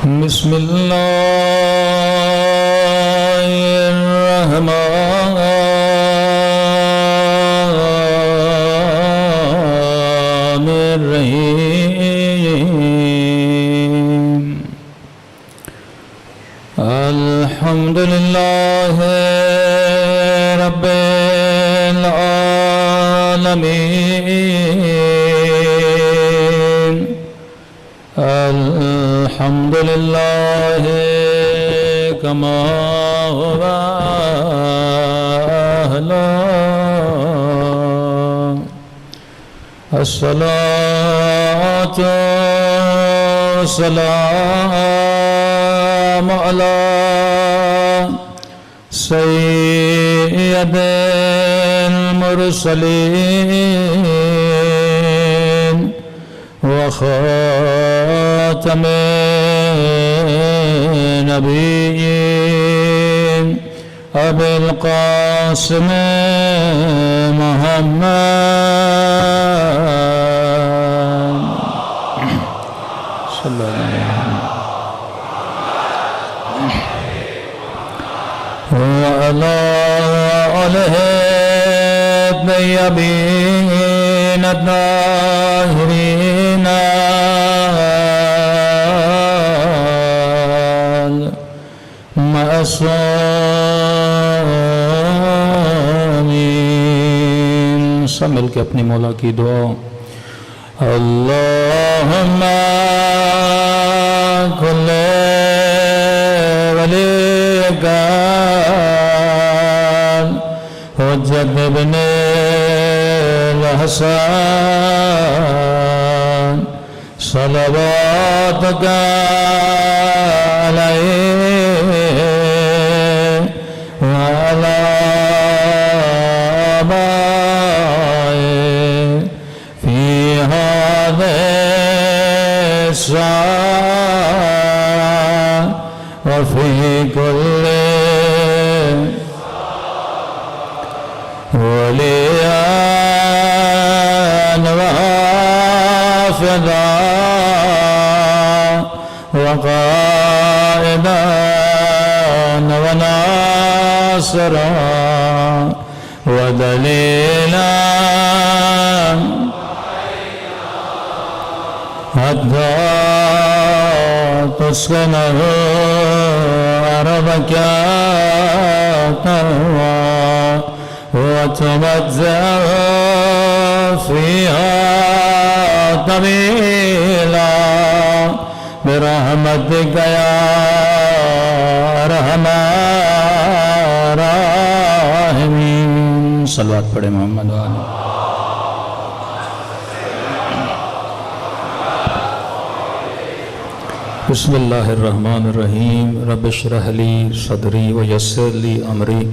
بسم الله الرحمن الرحيم الحمد لله رب العالمين الحمد لله كما هو أهله الصلاة والسلام على سيد المرسلين وخاتم النبيين أبي القاسم محمد صلى الله عليه وسلم وعلى آله الطيبين الطاهرين المعصومين سب مل کے اپنی مولا کی دعا اللہم کل ولیک حجت ابن الحسن صلواتک علیہ وعلی آبائه فی هذه الساعة وفي كل وليان وحافظا وقائدا وناصرا ودليلا حتى تسكنه أرضك تهوى وتمتع فيها طويلا برحمتك يا أرحم الراحمين صلوات پڑھے محمد وآلہ بسم اللہ الرحمن الرحیم رب اشرح لی صدری ویسر لی امری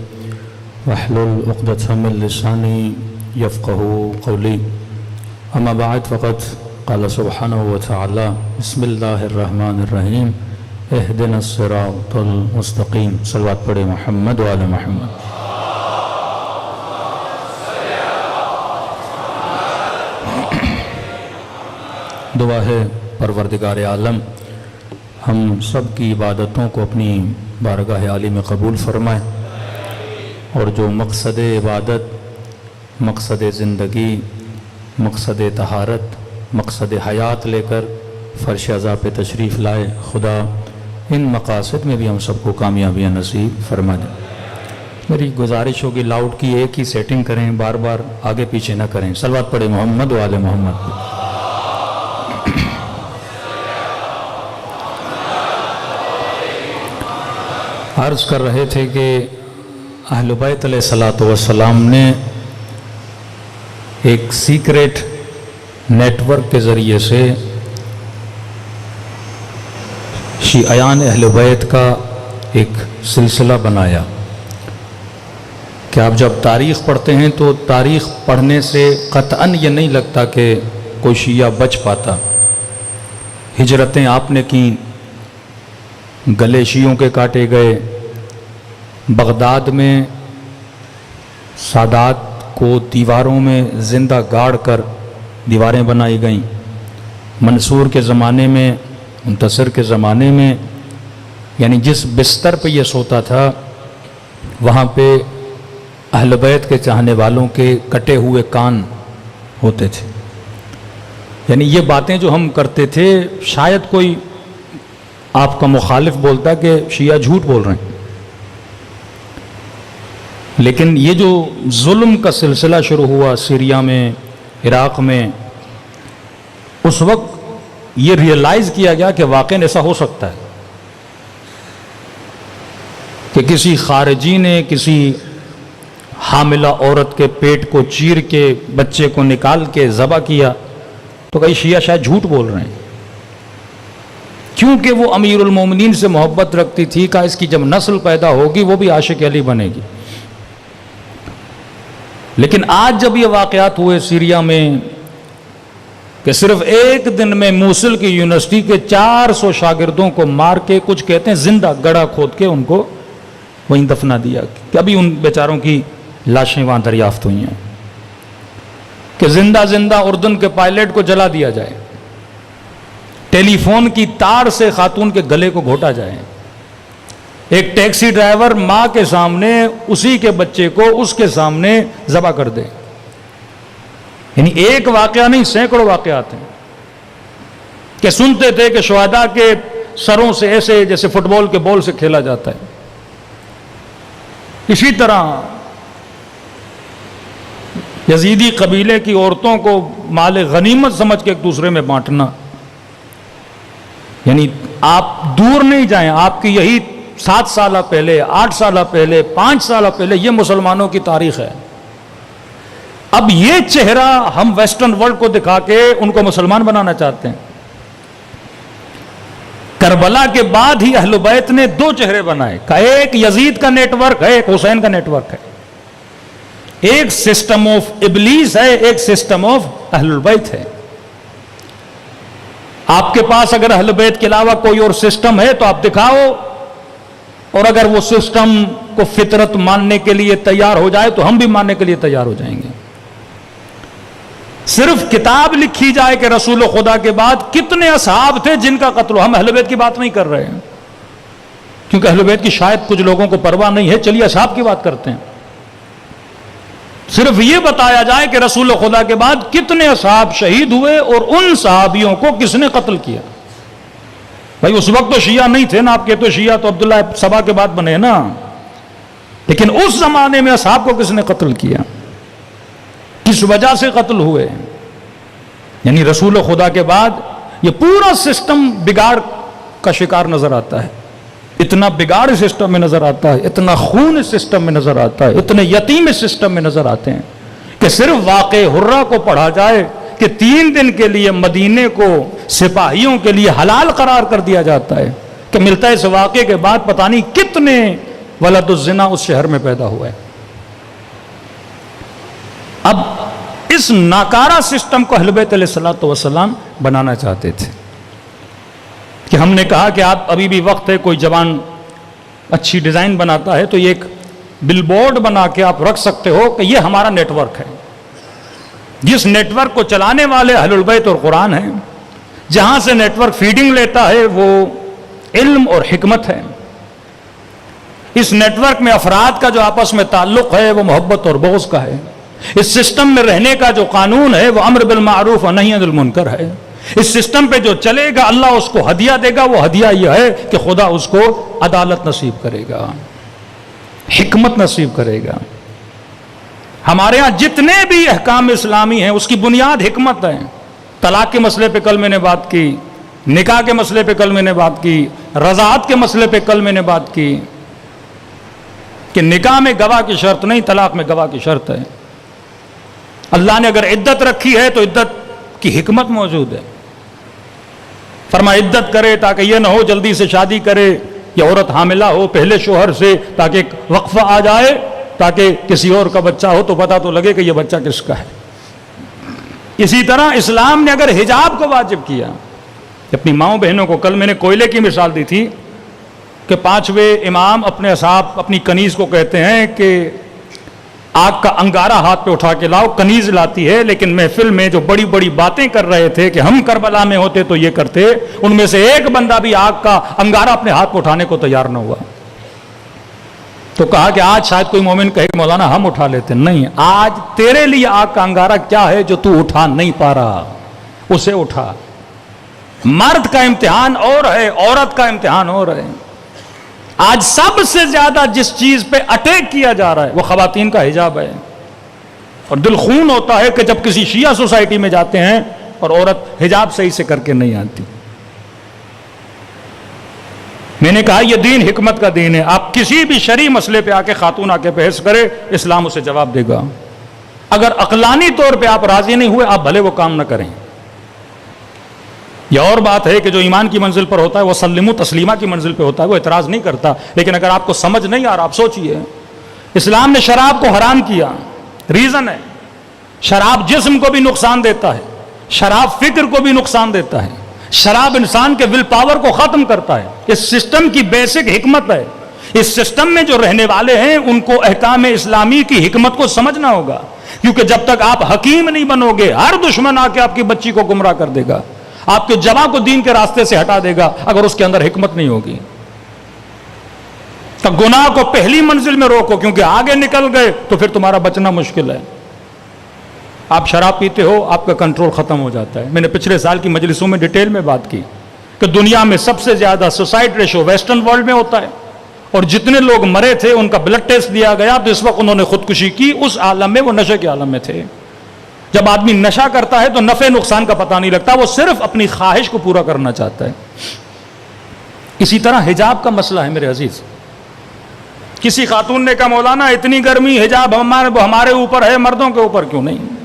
واحلل عقدۃ من لسانی یفقهوا قولی اما بعد فقد قال سبحانہ وتعالی بسم اللہ الرحمن الرحیم اہدنا الصراط المستقیم صلوات پڑھے محمد وآل محمد دعا ہے پروردگار عالم ہم سب کی عبادتوں کو اپنی بارگاہ عالی میں قبول فرمائے اور جو مقصد عبادت مقصد زندگی مقصد طہارت مقصد حیات لے کر فرش عزا پہ تشریف لائے خدا ان مقاصد میں بھی ہم سب کو کامیابیاں نصیب فرما دیں میری گزارش ہوگی لاؤڈ کی ایک ہی سیٹنگ کریں بار بار آگے پیچھے نہ کریں صلوات پڑھے محمد وآل محمد عرض کر رہے تھے کہ اہل بیت علیہ السلام نے ایک سیکریٹ نیٹ ورک کے ذریعے سے شیعیان اہل بیت کا ایک سلسلہ بنایا کہ آپ جب تاریخ پڑھتے ہیں تو تاریخ پڑھنے سے قطعاً یہ نہیں لگتا کہ کوئی شیعہ بچ پاتا ہجرتیں آپ نے کی گلے شیعوں کے کاٹے گئے بغداد میں سادات کو دیواروں میں زندہ گاڑ کر دیواریں بنائی گئیں منصور کے زمانے میں منتصر کے زمانے میں یعنی جس بستر پہ یہ سوتا تھا وہاں پہ اہل بیت کے چاہنے والوں کے کٹے ہوئے کان ہوتے تھے. یعنی یہ باتیں جو ہم کرتے تھے شاید کوئی آپ کا مخالف بولتا کہ شیعہ جھوٹ بول رہے ہیں، لیکن یہ جو ظلم کا سلسلہ شروع ہوا سیریا میں، عراق میں، اس وقت یہ ریئلائز کیا گیا کہ واقعاً ایسا ہو سکتا ہے کہ کسی خارجی نے کسی حاملہ عورت کے پیٹ کو چیر کے بچے کو نکال کے ذبح کیا تو کئی شیعہ شاید جھوٹ بول رہے ہیں، کیونکہ وہ امیر المومنین سے محبت رکھتی تھی کہ اس کی جب نسل پیدا ہوگی وہ بھی عاشق علی بنے گی. لیکن آج جب یہ واقعات ہوئے سیریا میں کہ صرف ایک دن میں موصل کی یونیورسٹی کے 400 شاگردوں کو مار کے کچھ کہتے ہیں زندہ گڑھا کھود کے ان کو وہیں دفنا دیا کہ ابھی ان بیچاروں کی لاشیں وہاں دریافت ہوئی ہیں کہ زندہ زندہ اردن کے پائلٹ کو جلا دیا جائے، ٹیلی فون کی تار سے خاتون کے گلے کو گھوٹا جائے، ایک ٹیکسی ڈرائیور ماں کے سامنے اسی کے بچے کو اس کے سامنے ذبح کر دے. یعنی ایک واقعہ نہیں، سینکڑوں واقعات ہیں کہ سنتے تھے کہ شہداء کے سروں سے ایسے جیسے فٹ بال کے بال سے کھیلا جاتا ہے. اسی طرح یزیدی قبیلے کی عورتوں کو مال غنیمت سمجھ کے ایک دوسرے میں بانٹنا. یعنی آپ دور نہیں جائیں، آپ کی یہی 7 سالہ پہلے، 8 سالہ پہلے، 5 سالہ پہلے یہ مسلمانوں کی تاریخ ہے. اب یہ چہرہ ہم ویسٹرن ورلڈ کو دکھا کے ان کو مسلمان بنانا چاہتے ہیں. کربلا کے بعد ہی اہل بیت نے 2 چہرے بنائے کہ ایک یزید کا نیٹ ورک ہے، ایک حسین کا نیٹ ورک ہے، ایک سسٹم آف ابلیس ہے، ایک سسٹم آف اہل بیت ہے. آپ کے پاس اگر اہل بیت کے علاوہ کوئی اور سسٹم ہے تو آپ دکھاؤ، اور اگر وہ سسٹم کو فطرت ماننے کے لیے تیار ہو جائے تو ہم بھی ماننے کے لیے تیار ہو جائیں گے. صرف کتاب لکھی جائے کہ رسول خدا کے بعد کتنے اصحاب تھے جن کا قتل ہو. ہم اہل بیت کی بات نہیں کر رہے ہیں کیونکہ اہل بیت کی شاید کچھ لوگوں کو پرواہ نہیں ہے، چلیے اصحاب کی بات کرتے ہیں. صرف یہ بتایا جائے کہ رسول خدا کے بعد کتنے اصحاب شہید ہوئے اور ان صحابیوں کو کس نے قتل کیا. بھائی اس وقت تو شیعہ نہیں تھے نا، آپ کہتے ہو شیعہ تو عبداللہ سبا کے بعد بنے نا، لیکن اس زمانے میں اصحاب کو کس نے قتل کیا، کس وجہ سے قتل ہوئے. یعنی رسول خدا کے بعد یہ پورا سسٹم بگاڑ کا شکار نظر آتا ہے. اتنا بگاڑ اس سسٹم میں نظر آتا ہے، اتنا خون اس سسٹم میں نظر آتا ہے، اتنے یتیم اس سسٹم میں نظر آتے ہیں کہ صرف واقع حرہ کو پڑھا جائے کہ 3 دن کے لیے مدینے کو سپاہیوں کے لیے حلال قرار کر دیا جاتا ہے کہ ملتا ہے اس واقعے کے بعد پتہ نہیں کتنے ولد الزنا اس شہر میں پیدا ہوا ہے. اب اس ناکارہ سسٹم کو اہل بیت علیہ السلام بنانا چاہتے تھے کہ ہم نے کہا کہ آپ ابھی بھی وقت ہے، کوئی جوان اچھی ڈیزائن بناتا ہے تو یہ ایک بل بورڈ بنا کے آپ رکھ سکتے ہو کہ یہ ہمارا نیٹ ورک ہے. جس نیٹ ورک کو چلانے والے اہل البیت اور قرآن ہیں، جہاں سے نیٹ ورک فیڈنگ لیتا ہے وہ علم اور حکمت ہے. اس نیٹ ورک میں افراد کا جو آپس میں تعلق ہے وہ محبت اور بغض کا ہے. اس سسٹم میں رہنے کا جو قانون ہے وہ امر بالمعروف و نہی عن المنکر ہے. اس سسٹم پہ جو چلے گا اللہ اس کو ہدیہ دے گا. وہ ہدیہ یہ ہے کہ خدا اس کو عدالت نصیب کرے گا، حکمت نصیب کرے گا. ہمارے ہاں جتنے بھی احکام اسلامی ہیں اس کی بنیاد حکمت ہے. طلاق کے مسئلے پہ کل میں نے بات کی، نکاح کے مسئلے پہ کل میں نے بات کی، رضاعت کے مسئلے پہ کل میں نے بات کی کہ نکاح میں گواہ کی شرط نہیں، طلاق میں گواہ کی شرط ہے. اللہ نے اگر عدت رکھی ہے تو عدت کی حکمت موجود ہے. فرما عدت کرے تاکہ یہ نہ ہو جلدی سے شادی کرے، یا عورت حاملہ ہو پہلے شوہر سے تاکہ ایک وقفہ آ جائے، تاکہ کسی اور کا بچہ ہو تو پتہ تو لگے کہ یہ بچہ کس کا ہے. اسی طرح اسلام نے اگر حجاب کو واجب کیا، اپنی ماؤں بہنوں کو، کل میں نے کوئلے کی مثال دی تھی کہ 5ویں امام اپنے اصحاب اپنی کنیز کو کہتے ہیں کہ آگ کا انگارہ ہاتھ پہ اٹھا کے لاؤ، کنیز لاتی ہے، لیکن محفل میں جو بڑی بڑی باتیں کر رہے تھے کہ ہم کربلا میں ہوتے تو یہ کرتے، ان میں سے ایک بندہ بھی آگ کا انگارہ اپنے ہاتھ پہ اٹھانے کو تیار نہ ہوا. تو کہا کہ آج شاید کوئی مومن کہے کہ مولانا ہم اٹھا لیتے. نہیں، آج تیرے لیے آگ کا انگارہ کیا ہے جو تو اٹھا نہیں پا رہا، اسے اٹھا. مرد کا امتحان اور ہے، عورت کا امتحان اور ہے. آج سب سے زیادہ جس چیز پہ اٹیک کیا جا رہا ہے وہ خواتین کا حجاب ہے. اور دل خون ہوتا ہے کہ جب کسی شیعہ سوسائٹی میں جاتے ہیں اور عورت حجاب صحیح سے کر کے نہیں آتی. میں نے کہا یہ دین حکمت کا دین ہے. آپ کسی بھی شرعی مسئلے پہ آ کے خاتون آ کے بحث کرے، اسلام اسے جواب دے گا. اگر عقلانی طور پہ آپ راضی نہیں ہوئے، آپ بھلے وہ کام نہ کریں. یہ اور بات ہے کہ جو ایمان کی منزل پر ہوتا ہے وہ سلم و تسلیمہ کی منزل پہ ہوتا ہے، وہ اعتراض نہیں کرتا. لیکن اگر آپ کو سمجھ نہیں آ رہا، آپ سوچئے اسلام نے شراب کو حرام کیا، ریزن ہے شراب جسم کو بھی نقصان دیتا ہے، شراب فکر کو بھی نقصان دیتا ہے، شراب انسان کے ول پاور کو ختم کرتا ہے. اس سسٹم کی بیسک حکمت ہے. اس سسٹم میں جو رہنے والے ہیں ان کو احکام اسلامی کی حکمت کو سمجھنا ہوگا، کیونکہ جب تک آپ حکیم نہیں بنو گے، ہر دشمن آ کے آپ کی بچی کو گمراہ کر دے گا، آپ کے جوان کو دین کے راستے سے ہٹا دے گا اگر اس کے اندر حکمت نہیں ہوگی. تو گناہ کو پہلی منزل میں روکو، کیونکہ آگے نکل گئے تو پھر تمہارا بچنا مشکل ہے. آپ شراب پیتے ہو، آپ کا کنٹرول ختم ہو جاتا ہے. میں نے پچھلے سال کی مجلسوں میں ڈیٹیل میں بات کی کہ دنیا میں سب سے زیادہ سوسائڈ ریشو ویسٹرن ورلڈ میں ہوتا ہے، اور جتنے لوگ مرے تھے ان کا بلڈ ٹیسٹ دیا گیا تو اس وقت انہوں نے خودکشی کی اس عالم میں، وہ نشے کے عالم میں تھے. جب آدمی نشہ کرتا ہے تو نفع نقصان کا پتہ نہیں لگتا، وہ صرف اپنی خواہش کو پورا کرنا چاہتا ہے. اسی طرح حجاب کا مسئلہ ہے میرے عزیز. کسی خاتون نے کہا مولانا اتنی گرمی، حجاب ہمارے اوپر ہے، مردوں کے اوپر کیوں نہیں؟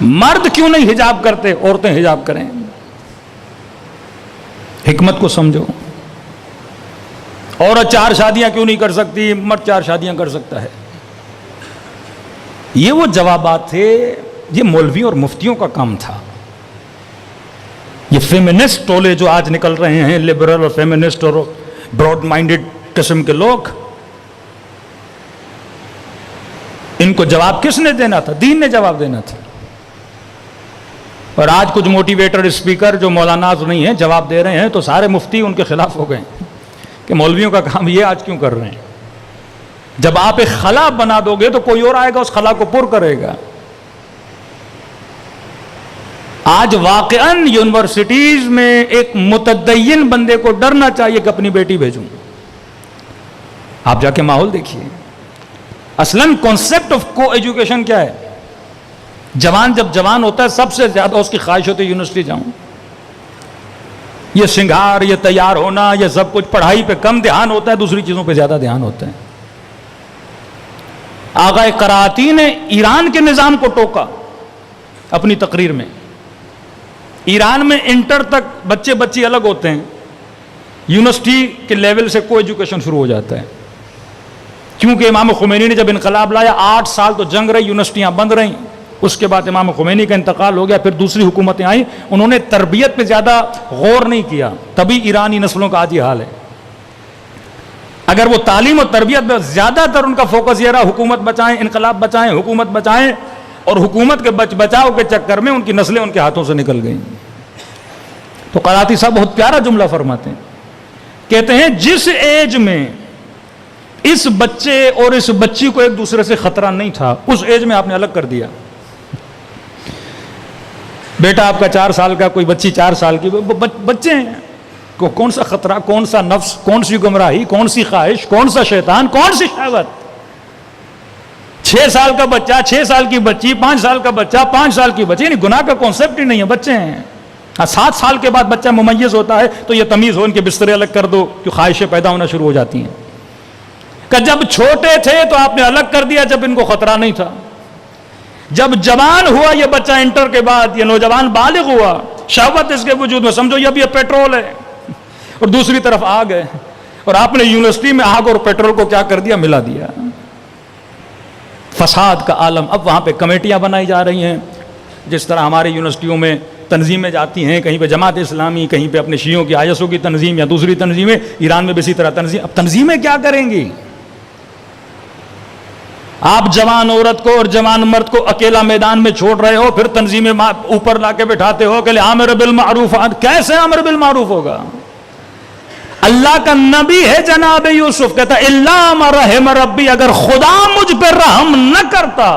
مرد کیوں نہیں حجاب کرتے، عورتیں حجاب کریں. حکمت کو سمجھو. عورت 4 شادیاں کیوں نہیں کر سکتی، مرد 4 شادیاں کر سکتا ہے. یہ وہ جوابات تھے، یہ مولوی اور مفتیوں کا کام تھا. یہ فیمنسٹ ٹولے جو آج نکل رہے ہیں، لبرل اور فیمنسٹ اور براڈ مائنڈڈ قسم کے لوگ، ان کو جواب کس نے دینا تھا؟ دین نے جواب دینا تھا. اور آج کچھ موٹیویٹر اسپیکر جو مولاناز نہیں ہیں جواب دے رہے ہیں تو سارے مفتی ان کے خلاف ہو گئے کہ مولویوں کا کام یہ آج کیوں کر رہے ہیں. جب آپ ایک خلا بنا دو گے تو کوئی اور آئے گا اس خلا کو پر کرے گا. آج واقعاً یونیورسٹیز میں ایک متدین بندے کو ڈرنا چاہیے کہ اپنی بیٹی بھیجوں. آپ جا کے ماحول دیکھیے. اصلاً کانسیپٹ آف کو ایجوکیشن کیا ہے؟ جوان جب جوان ہوتا ہے سب سے زیادہ اس کی خواہش ہوتی ہے یونیورسٹی جاؤں. یہ سنگھار، یہ تیار ہونا، یہ سب کچھ، پڑھائی پہ کم دھیان ہوتا ہے، دوسری چیزوں پہ زیادہ دھیان ہوتا ہے. آغا قراتی نے ایران کے نظام کو ٹوکا اپنی تقریر میں. ایران میں انٹر تک بچے بچی الگ ہوتے ہیں، یونیورسٹی کے لیول سے کو ایجوکیشن شروع ہو جاتا ہے. کیونکہ امام خمینی نے جب انقلاب لایا 8 سال تو جنگ رہی، یونیورسٹیاں بند رہیں. اس کے بعد امام خمینی کا انتقال ہو گیا، پھر دوسری حکومتیں آئیں، انہوں نے تربیت پہ زیادہ غور نہیں کیا، تبھی ایرانی نسلوں کا آج یہ حال ہے. اگر وہ تعلیم اور تربیت پہ زیادہ تر ان کا فوکس یہ رہا حکومت بچائیں، انقلاب بچائیں، حکومت بچائیں، اور حکومت کے بچاؤ کے چکر میں ان کی نسلیں ان کے ہاتھوں سے نکل گئیں. تو قراتی صاحب بہت پیارا جملہ فرماتے ہیں، کہتے ہیں جس ایج میں اس بچے اور اس بچی کو ایک دوسرے سے خطرہ نہیں تھا، اس ایج میں آپ نے الگ کر دیا. بیٹا آپ کا 4 سال کا، کوئی بچی 4 سال کی، بچے ہیں، کون سا خطرہ، کون سا نفس، کون سی گمراہی، کون سی خواہش، کون سا شیطان، کون سی شہوت. 6 سال کا بچہ، 6 سال کی بچی، 5 سال کا بچہ، 5 سال کی بچی، یعنی گناہ کا کانسیپٹ ہی نہیں ہے، بچے ہیں. 7 سال کے بعد بچہ ممیز ہوتا ہے تو یہ تمیز ہو، ان کے بسترے الگ کر دو، جو خواہشیں پیدا ہونا شروع ہو جاتی ہیں. کہ جب چھوٹے تھے تو آپ نے الگ کر دیا جب ان کو خطرہ نہیں تھا. جب جوان ہوا یہ بچہ انٹر کے بعد، یہ نوجوان بالغ ہوا، شہوت اس کے وجود میں، سمجھو یہ بھی پیٹرول ہے اور دوسری طرف آگ ہے، اور آپ نے یونیورسٹی میں آگ اور پیٹرول کو کیا کر دیا، ملا دیا. فساد کا عالم. اب وہاں پہ کمیٹیاں بنائی جا رہی ہیں، جس طرح ہمارے یونیورسٹیوں میں تنظیمیں جاتی ہیں، کہیں پہ جماعت اسلامی، کہیں پہ اپنے شیعوں کی ISO کی تنظیم یا دوسری تنظیمیں. ایران میں بھی اسی طرح تنظیم. اب تنظیمیں کیا کریں گی؟ آپ جوان عورت کو اور جوان مرد کو اکیلا میدان میں چھوڑ رہے ہو، پھر تنظیمیں اوپر لا کے بٹھاتے ہو کہ امر بالمعروف، کیسے امر بالمعروف ہوگا؟ اللہ کا نبی ہے جناب یوسف، کہتا الا ما رحم ربی، اگر خدا مجھ پر رحم نہ کرتا،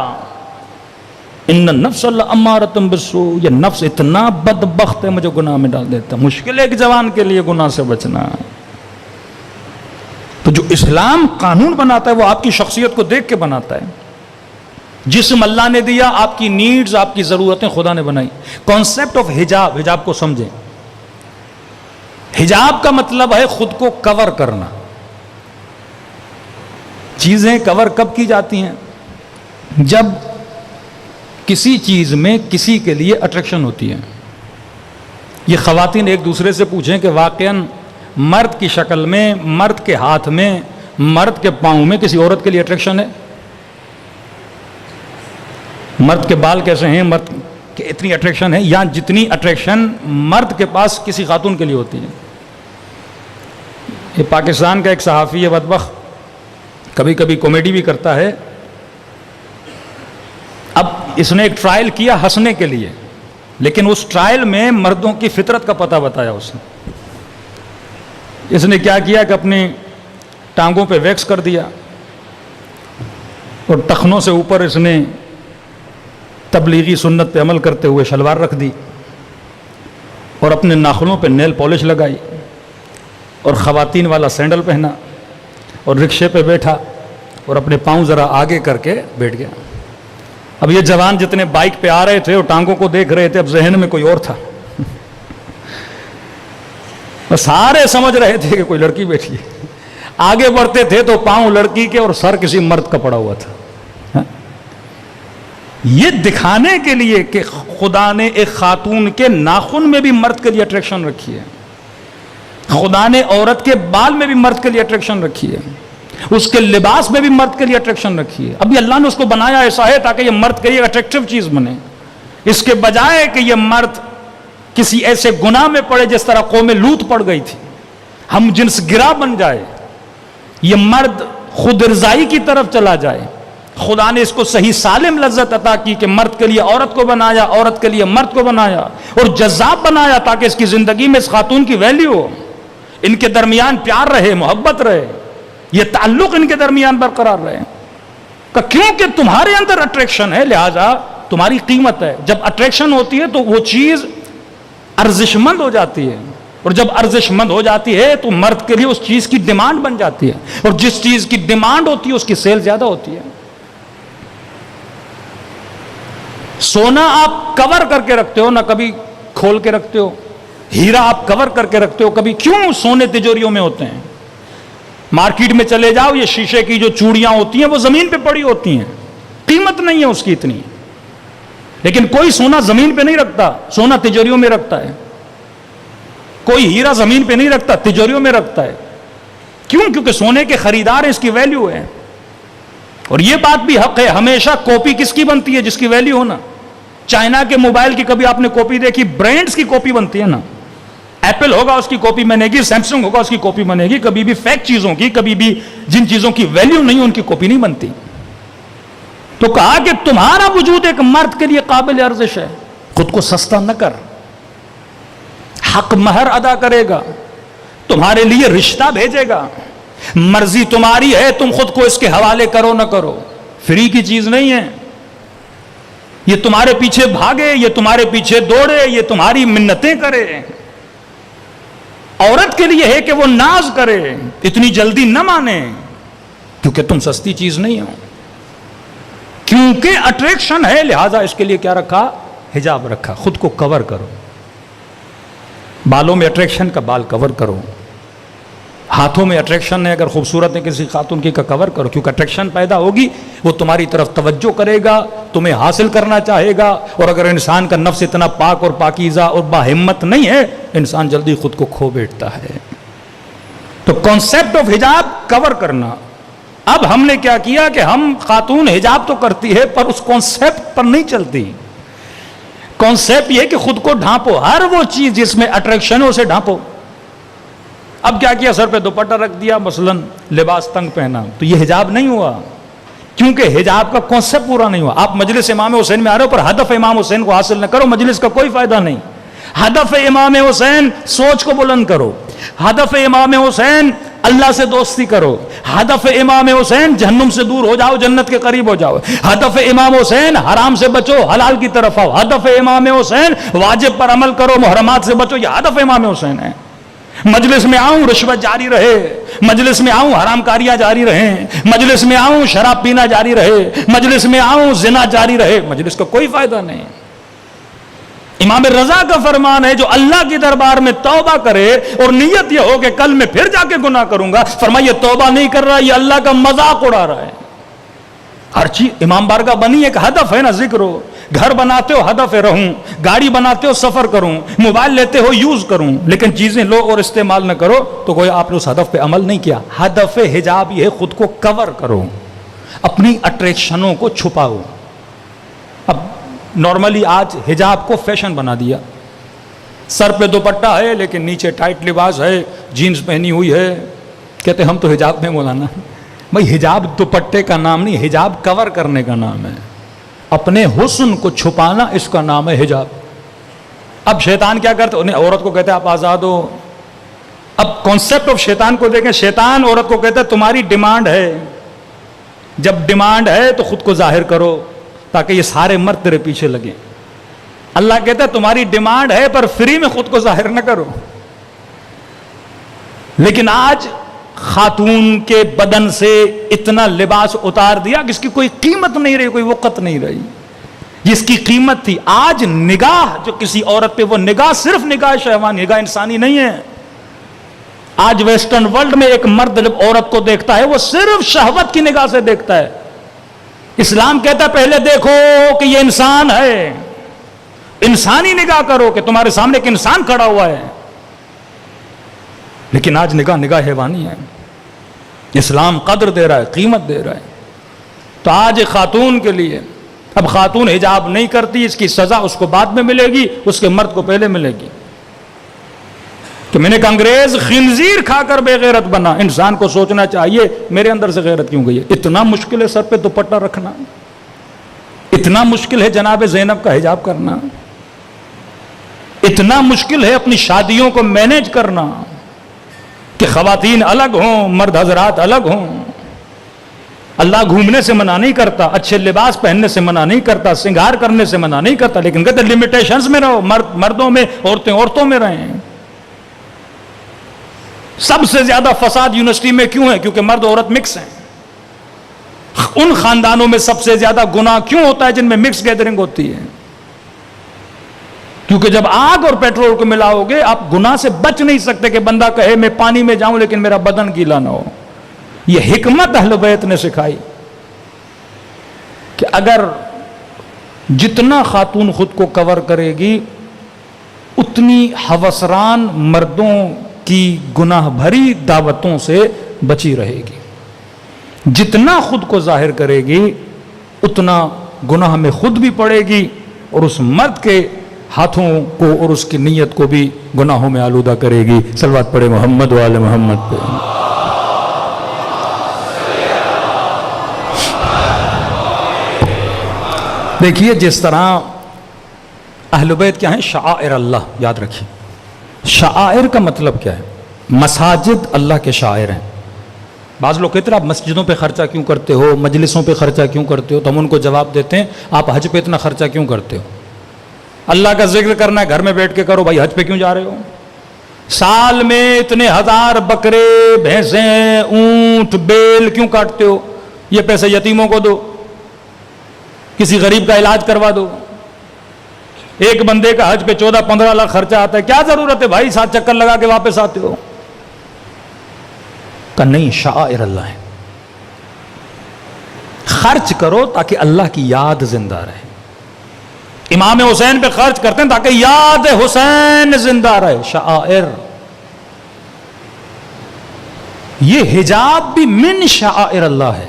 ان النفس لامارۃ بالسوء، یہ نفس اتنا بدبخت ہے مجھے گناہ میں ڈال دیتا۔ مشکل ہے ایک جوان کے لیے گناہ سے بچنا۔ تو جو اسلام قانون بناتا ہے وہ آپ کی شخصیت کو دیکھ کے بناتا ہے۔ جسم اللہ نے دیا، آپ کی نیڈز، آپ کی ضرورتیں خدا نے بنائی۔ کانسیپٹ آف حجاب، حجاب کو سمجھیں۔ حجاب کا مطلب ہے خود کو کور کرنا۔ چیزیں کور کب کی جاتی ہیں؟ جب کسی چیز میں کسی کے لیے اٹریکشن ہوتی ہے۔ یہ خواتین ایک دوسرے سے پوچھیں کہ واقعاً مرد کی شکل میں، مرد کے ہاتھ میں، مرد کے پاؤں میں کسی عورت کے لیے اٹریکشن ہے؟ مرد کے بال کیسے ہیں، مرد کے اتنی اٹریکشن ہے، یا جتنی اٹریکشن مرد کے پاس کسی خاتون کے لیے ہوتی ہے؟ یہ پاکستان کا ایک صحافی ہے بدبخت، کبھی کبھی کامیڈی بھی کرتا ہے۔ اب اس نے ایک ٹرائل کیا ہنسنے کے لیے، لیکن اس ٹرائل میں مردوں کی فطرت کا پتہ بتایا اس نے کیا کیا کہ اپنی ٹانگوں پہ ویکس کر دیا اور ٹخنوں سے اوپر اس نے تبلیغی سنت پہ عمل کرتے ہوئے شلوار رکھ دی اور اپنے ناخنوں پہ نیل پالش لگائی اور خواتین والا سینڈل پہنا اور رکشے پہ بیٹھا اور اپنے پاؤں ذرا آگے کر کے بیٹھ گیا۔ اب یہ جوان جتنے بائک پہ آ رہے تھے اور ٹانگوں کو دیکھ رہے تھے، اب ذہن میں کوئی اور تھا، سارے سمجھ رہے تھے کہ کوئی لڑکی بیٹھی ہے۔ آگے بڑھتے تھے تو پاؤں لڑکی کے اور سر کسی مرد کا پڑا ہوا تھا۔ یہ دکھانے کے لیے کہ خدا نے ایک خاتون کے ناخن میں بھی مرد کے لیے اٹریکشن رکھی ہے، خدا نے عورت کے بال میں بھی مرد کے لیے اٹریکشن رکھی ہے، اس کے لباس میں بھی مرد کے لیے اٹریکشن رکھی ہے۔ ابھی اللہ نے اس کو بنایا ایسا ہے تاکہ یہ مرد کے لیے اٹریکٹیو چیز بنے، اس کے بجائے کہ یہ مرد کسی ایسے گناہ میں پڑے جس طرح قوم لوط پڑ گئی تھی، ہم جنس گرا بن جائے، یہ مرد خود ارضائی کی طرف چلا جائے۔ خدا نے اس کو صحیح سالم لذت عطا کی کہ مرد کے لیے عورت کو بنایا، عورت کے لیے مرد کو بنایا اور جذاب بنایا تاکہ اس کی زندگی میں اس خاتون کی ویلیو ہو، ان کے درمیان پیار رہے، محبت رہے، یہ تعلق ان کے درمیان برقرار رہے۔ کہ کیونکہ تمہارے اندر اٹریکشن ہے لہذا تمہاری قیمت ہے۔ جب اٹریکشن ہوتی ہے تو وہ چیز ارزش مند ہو جاتی ہے، اور جب ارزش مند ہو جاتی ہے تو مرد کے لیے اس چیز کی ڈیمانڈ بن جاتی ہے، اور جس چیز کی ڈیمانڈ ہوتی ہے اس کی سیل زیادہ ہوتی ہے۔ سونا آپ کور کر کے رکھتے ہو، نہ کبھی کھول کے رکھتے ہو، ہیرا آپ کور کر کے رکھتے ہو، کبھی کیوں سونے تجوریوں میں ہوتے ہیں؟ مارکیٹ میں چلے جاؤ، یہ شیشے کی جو چوڑیاں ہوتی ہیں وہ زمین پہ پڑی ہوتی ہیں، قیمت نہیں ہے اس کی اتنی، لیکن کوئی سونا زمین پہ نہیں رکھتا، سونا تجوریوں میں رکھتا ہے۔ کوئی ہیرا زمین پہ نہیں رکھتا، تجوریوں میں رکھتا ہے۔ کیوں؟ کیونکہ سونے کے خریدار ہیں، اس کی ویلیو ہے۔ اور یہ بات بھی حق ہے، ہمیشہ کاپی کس کی بنتی ہے؟ جس کی ویلیو ہونا۔ چائنا کے موبائل کی کبھی آپ نے کاپی دیکھی؟ برانڈز کی کاپی بنتی ہے نا، ایپل ہوگا اس کی کاپی بنے گی، سیمسنگ ہوگا اس کی کاپی بنے گی، کبھی بھی فیک چیزوں کی، کبھی بھی جن چیزوں کی ویلیو نہیں ان کی کاپی نہیں بنتی۔ تو کہا کہ تمہارا وجود ایک مرد کے لیے قابل ارزش ہے، خود کو سستا نہ کر، حق مہر ادا کرے گا، تمہارے لیے رشتہ بھیجے گا، مرضی تمہاری ہے تم خود کو اس کے حوالے کرو نہ کرو، فری کی چیز نہیں ہے، یہ تمہارے پیچھے بھاگے، یہ تمہارے پیچھے دوڑے، یہ تمہاری منتیں کرے۔ عورت کے لیے ہے کہ وہ ناز کرے، اتنی جلدی نہ مانے، کیونکہ تم سستی چیز نہیں ہو، کیونکہ اٹریکشن ہے، لہذا اس کے لیے کیا رکھا؟ حجاب رکھا، خود کو کور کرو۔ بالوں میں اٹریکشن کا بال کور کرو، ہاتھوں میں اٹریکشن ہے اگر خوبصورت ہے کسی خاتون کی کا کور کرو، کیونکہ اٹریکشن پیدا ہوگی وہ تمہاری طرف توجہ کرے گا، تمہیں حاصل کرنا چاہے گا، اور اگر انسان کا نفس اتنا پاک اور پاکیزہ اور باہمت نہیں ہے، انسان جلدی خود کو کھو بیٹھتا ہے۔ تو کانسیپٹ آف حجاب کور کرنا۔ اب ہم نے کیا کیا کہ ہم خاتون حجاب تو کرتی ہے پر اس کانسیپٹ پر نہیں چلتی۔ کانسیپٹ یہ کہ خود کو ڈھانپو، ہر وہ چیز جس میں اٹریکشن ہو اسے ڈھانپو۔ اب کیا کیا؟ سر پہ دوپٹہ رکھ دیا، مثلا لباس تنگ پہنا، تو یہ حجاب نہیں ہوا، کیونکہ حجاب کا کانسیپٹ پورا نہیں ہوا. آپ مجلس امام حسین میں آ رہے ہو پر ہدف امام حسین کو حاصل نہ کرو, مجلس کا کوئی فائدہ نہیں. ہدف امام حسین سوچ کو بلند کرو, ہدف امام حسین اللہ سے دوستی کرو, ہدف امام حسین جہنم سے دور ہو جاؤ, جنت کے قریب ہو جاؤ, ہدف امام حسین حرام سے بچو, حلال کی طرف آؤ, ہدف امام حسین واجب پر عمل کرو, محرمات سے بچو. یہ ہدف امام حسین ہے. مجلس میں آؤں رشوت جاری رہے, مجلس میں آؤں حرام کاریاں جاری رہیں, مجلس میں آؤں شراب پینا جاری رہے, مجلس میں آؤں زنا جاری رہے, مجلس کا کوئی فائدہ نہیں. امام رضا کا فرمان ہے جو اللہ کے دربار میں توبہ کرے اور نیت یہ ہو کہ کل میں پھر جا کے گناہ کروں گا, فرمایا یہ توبہ نہیں کر رہا, یہ اللہ کا مذاق اڑا رہا ہے. ہر چیز امام بارگاہ بنی ایک ہدف ہے نا, ذکر ہو, گھر بناتے ہو ہدف ہے رہوں, گاڑی بناتے ہو سفر کروں, موبائل لیتے ہو یوز کروں, لیکن چیزیں لو اور استعمال نہ کرو تو کوئی آپ نے اس ہدف پہ عمل نہیں کیا. ہدف حجاب یہ ہے خود کو کور کرو, اپنی اٹریکشنوں کو چھپاؤ. اب نارملی آج حجاب کو فیشن بنا دیا, سر پہ دوپٹہ ہے لیکن نیچے ٹائٹ لباس ہے, جینز پہنی ہوئی ہے, کہتے ہم تو حجاب میں مولانا. بھائی حجاب دوپٹے کا نام نہیں, حجاب کور کرنے کا نام ہے. اپنے حسن کو چھپانا اس کا نام ہے حجاب. اب شیطان کیا کرتا ہے, عورت کو کہتے ہیں آپ آزاد ہو. اب کانسیپٹ آف شیطان کو دیکھیں, شیطان عورت کو کہتا ہے تمہاری ڈیمانڈ ہے, جب ڈیمانڈ ہے تو خود کو ظاہر کرو تاکہ یہ سارے مرد تیرے پیچھے لگیں. اللہ کہتا ہے تمہاری ڈیمانڈ ہے پر فری میں خود کو ظاہر نہ کرو. لیکن آج خاتون کے بدن سے اتنا لباس اتار دیا کہ اس کی کوئی قیمت نہیں رہی, کوئی وقت نہیں رہی. جس کی قیمت تھی, آج نگاہ جو کسی عورت پہ, وہ نگاہ صرف نگاہ شہوانی, نگاہ انسانی نہیں ہے. آج ویسٹرن ورلڈ میں ایک مرد جب عورت کو دیکھتا ہے وہ صرف شہوت کی نگاہ سے دیکھتا ہے. اسلام کہتا ہے پہلے دیکھو کہ یہ انسان ہے, انسانی نگاہ کرو کہ تمہارے سامنے ایک انسان کھڑا ہوا ہے. لیکن آج نگاہ حیوانی ہے. اسلام قدر دے رہا ہے, قیمت دے رہا ہے. تو آج خاتون کے لیے, اب خاتون حجاب نہیں کرتی, اس کی سزا اس کو بعد میں ملے گی, اس کے مرد کو پہلے ملے گی. کہ میں نے کہا انگریز خنزیر کھا کر بے غیرت بنا, انسان کو سوچنا چاہیے میرے اندر سے غیرت کیوں گئی ہے. اتنا مشکل ہے سر پہ دوپٹہ رکھنا, اتنا مشکل ہے جناب زینب کا حجاب کرنا, اتنا مشکل ہے اپنی شادیوں کو مینیج کرنا کہ خواتین الگ ہوں, مرد حضرات الگ ہوں. اللہ گھومنے سے منع نہیں کرتا, اچھے لباس پہننے سے منع نہیں کرتا, سنگار کرنے سے منع نہیں کرتا, لیکن کہتے لمیٹیشنز میں رہو, مردوں میں, عورتیں عورتوں میں رہیں. سب سے زیادہ فساد یونیورسٹی میں کیوں ہے؟ کیونکہ مرد عورت مکس ہیں. ان خاندانوں میں سب سے زیادہ گناہ کیوں ہوتا ہے جن میں مکس گیدرنگ ہوتی ہے؟ کیونکہ جب آگ اور پیٹرول کو ملاؤ گے آپ گناہ سے بچ نہیں سکتے کہ بندہ کہے میں پانی میں جاؤں لیکن میرا بدن گیلا نہ ہو. یہ حکمت اہل بیت نے سکھائی کہ اگر جتنا خاتون خود کو کور کرے گی اتنی ہوسران مردوں کی گناہ بھری دعوتوں سے بچی رہے گی. جتنا خود کو ظاہر کرے گی اتنا گناہ میں خود بھی پڑے گی اور اس مرد کے ہاتھوں کو اور اس کی نیت کو بھی گناہوں میں آلودہ کرے گی. صلوات پڑھے محمد و آل محمد پہ. دیکھیے جس طرح اہل بیت کیا ہیں, شعائر اللہ, یاد رکھیے شعائر کا مطلب کیا ہے. مساجد اللہ کے شاعر ہیں. بعض لوگ کہتے ہیں آپ مسجدوں پہ خرچہ کیوں کرتے ہو, مجلسوں پہ خرچہ کیوں کرتے ہو, تو ہم ان کو جواب دیتے ہیں آپ حج پہ اتنا خرچہ کیوں کرتے ہو؟ اللہ کا ذکر کرنا ہے گھر میں بیٹھ کے کرو, بھائی حج پہ کیوں جا رہے ہو؟ سال میں اتنے ہزار بکرے, بھینسیں, اونٹ, بیل کیوں کاٹتے ہو؟ یہ پیسے یتیموں کو دو, کسی غریب کا علاج کروا دو. ایک بندے کا حج پہ 14-15 لاکھ خرچہ آتا ہے, کیا ضرورت ہے بھائی 7 چکر لگا کے واپس آتے ہو؟ کہ نہیں, شعائر اللہ ہے, خرچ کرو تاکہ اللہ کی یاد زندہ رہے. امام حسین پہ خرچ کرتے ہیں تاکہ یاد حسین زندہ رہے. شعائر, یہ حجاب بھی من شعائر اللہ ہے,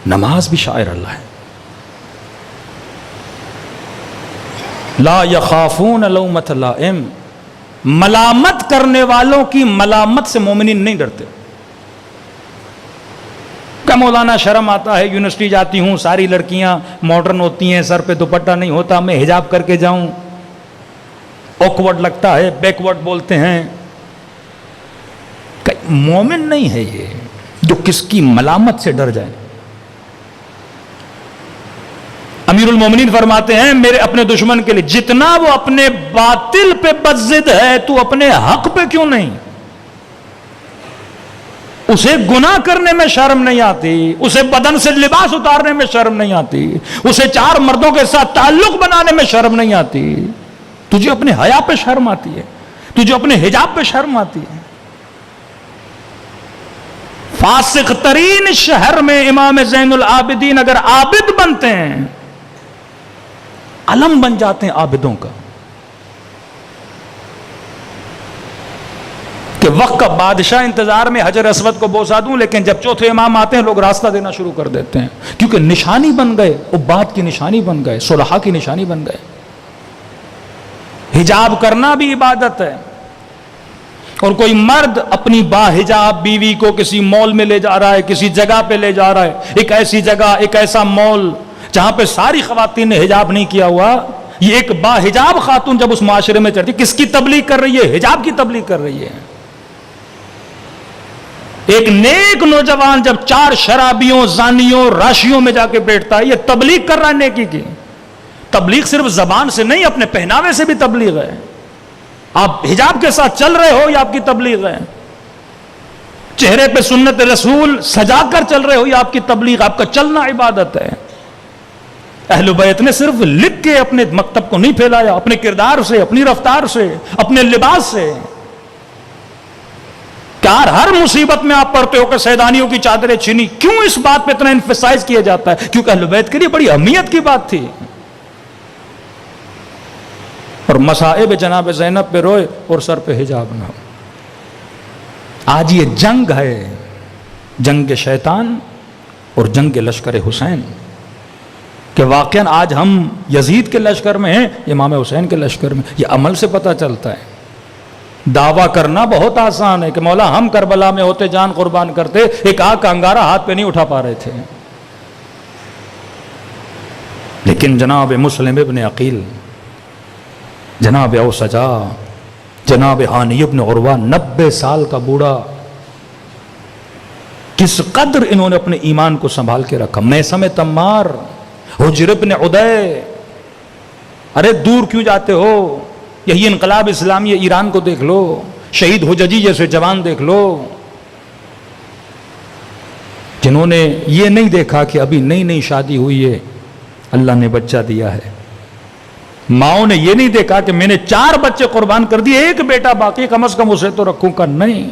نماز بھی شعائر اللہ ہے. لا یخافون لومۃ لائم, ملامت کرنے والوں کی ملامت سے مومنین نہیں ڈرتے. کہ کیا مولانا شرم آتا ہے، یونیورسٹی جاتی ہوں ساری لڑکیاں ماڈرن ہوتی ہیں، سر پہ دوپٹہ نہیں ہوتا، میں حجاب کر کے جاؤں، آکورڈ لگتا ہے، بیکورڈ بولتے ہیں. مومن نہیں ہے یہ جو کس کی ملامت سے ڈر جائے. امیر المومنین فرماتے ہیں میرے اپنے دشمن کے لیے جتنا وہ اپنے باطل پہ بضد ہے تو اپنے حق پہ کیوں نہیں؟ اسے گناہ کرنے میں شرم نہیں آتی، اسے بدن سے لباس اتارنے میں شرم نہیں آتی، اسے 4 مردوں کے ساتھ تعلق بنانے میں شرم نہیں آتی. تجھے اپنے حیا پہ شرم آتی ہے، تجھے اپنے حجاب پہ شرم آتی ہے. فاسق ترین شہر میں امام زین العابدین اگر عابد بنتے ہیں، علم بن جاتے ہیں عابدوں کا، کہ وقت کا بادشاہ انتظار میں حجر اسود کو بوسا دوں، لیکن جب چوتھے امام آتے ہیں لوگ راستہ دینا شروع کر دیتے ہیں، کیونکہ نشانی بن گئے، عباد کی نشانی بن گئے، صلحاء کی نشانی بن گئے. حجاب کرنا بھی عبادت ہے. اور کوئی مرد اپنی باحجاب بیوی کو کسی مال میں لے جا رہا ہے، کسی جگہ پہ لے جا رہا ہے، ایک ایسی جگہ، ایک ایسا مال جہاں پہ ساری خواتین نے حجاب نہیں کیا ہوا، یہ ایک باحجاب خاتون جب اس معاشرے میں چڑھتی، کس کی تبلیغ کر رہی ہے؟ حجاب کی تبلیغ کر رہی ہے. ایک نیک نوجوان جب 4 شرابیوں، زانیوں، راشیوں میں جا کے بیٹھتا ہے، یہ تبلیغ کر رہا ہے نیکی کی. تبلیغ صرف زبان سے نہیں، اپنے پہناوے سے بھی تبلیغ ہے. آپ حجاب کے ساتھ چل رہے ہو، یہ آپ کی تبلیغ ہے. چہرے پہ سنت رسول سجا کر چل رہے ہو، یہ آپ کی تبلیغ، آپ کا چلنا عبادت ہے. اہل بیت نے صرف لکھ کے اپنے مکتب کو نہیں پھیلایا، اپنے کردار سے، اپنی رفتار سے، اپنے لباس سے. کار ہر مصیبت میں آپ پڑھتے ہو کہ سیدانیوں کی چادریں چھینی، کیوں اس بات پہ اتنا ایمفسائز کیا جاتا ہے؟ کیونکہ اہل بیت کے لیے بڑی اہمیت کی بات تھی. اور مصائب جناب زینب پہ روئے اور سر پہ حجاب نہ ہو. آج یہ جنگ ہے، جنگ شیطان اور جنگ لشکر حسین، کہ واقعاً آج ہم یزید کے لشکر میں ہیں، امام حسین کے لشکر میں. یہ عمل سے پتہ چلتا ہے. دعویٰ کرنا بہت آسان ہے کہ مولا ہم کربلا میں ہوتے جان قربان کرتے، ایک آگ کا انگارہ ہاتھ پہ نہیں اٹھا پا رہے تھے. لیکن جناب مسلم ابن عقیل، جناب اوسجا، جناب ہانی ابن عروہ، 90 سال کا بوڑھا، کس قدر انہوں نے اپنے ایمان کو سنبھال کے رکھا. میثم تمار، حجر ابن عدی، ارے دور کیوں جاتے ہو؟ یہی انقلاب اسلامی ایران کو دیکھ لو، شہید حججی جیسے جوان دیکھ لو، جنہوں نے یہ نہیں دیکھا کہ ابھی نئی نئی شادی ہوئی ہے، اللہ نے بچہ دیا ہے. ماؤں نے یہ نہیں دیکھا کہ میں نے 4 بچے قربان کر دیے، ایک بیٹا باقی، کم از کم اسے تو رکھوں کا نہیں.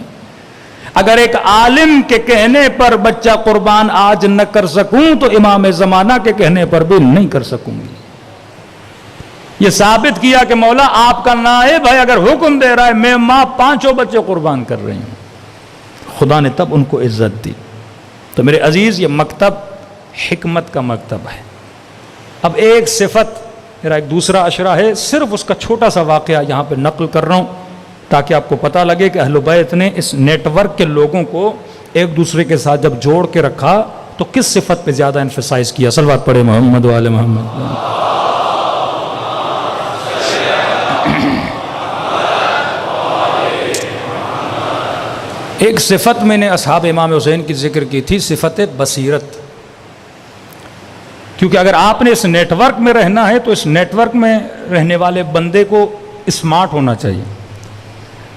اگر ایک عالم کے کہنے پر بچہ قربان آج نہ کر سکوں تو امام زمانہ کے کہنے پر بھی نہیں کر سکوں گی. یہ ثابت کیا کہ مولا آپ کا نائب ہے، اگر حکم دے رہا ہے، میں ماں 5 بچے قربان کر رہی ہوں. خدا نے تب ان کو عزت دی. تو میرے عزیز، یہ مکتب حکمت کا مکتب ہے. اب ایک صفت، میرا ایک دوسرا اشرہ ہے، صرف اس کا چھوٹا سا واقعہ یہاں پہ نقل کر رہا ہوں تاکہ آپ کو پتہ لگے کہ اہل بیت نے اس نیٹ ورک کے لوگوں کو ایک دوسرے کے ساتھ جب جوڑ کے رکھا تو کس صفت پہ زیادہ انفسائز کیا. صلوات پڑھے محمد وآل محمد. ایک صفت میں نے اصحاب امام حسین کی ذکر کی تھی، صفت بصیرت. کیونکہ اگر آپ نے اس نیٹ ورک میں رہنا ہے تو اس نیٹ ورک میں رہنے والے بندے کو اسمارٹ ہونا چاہیے.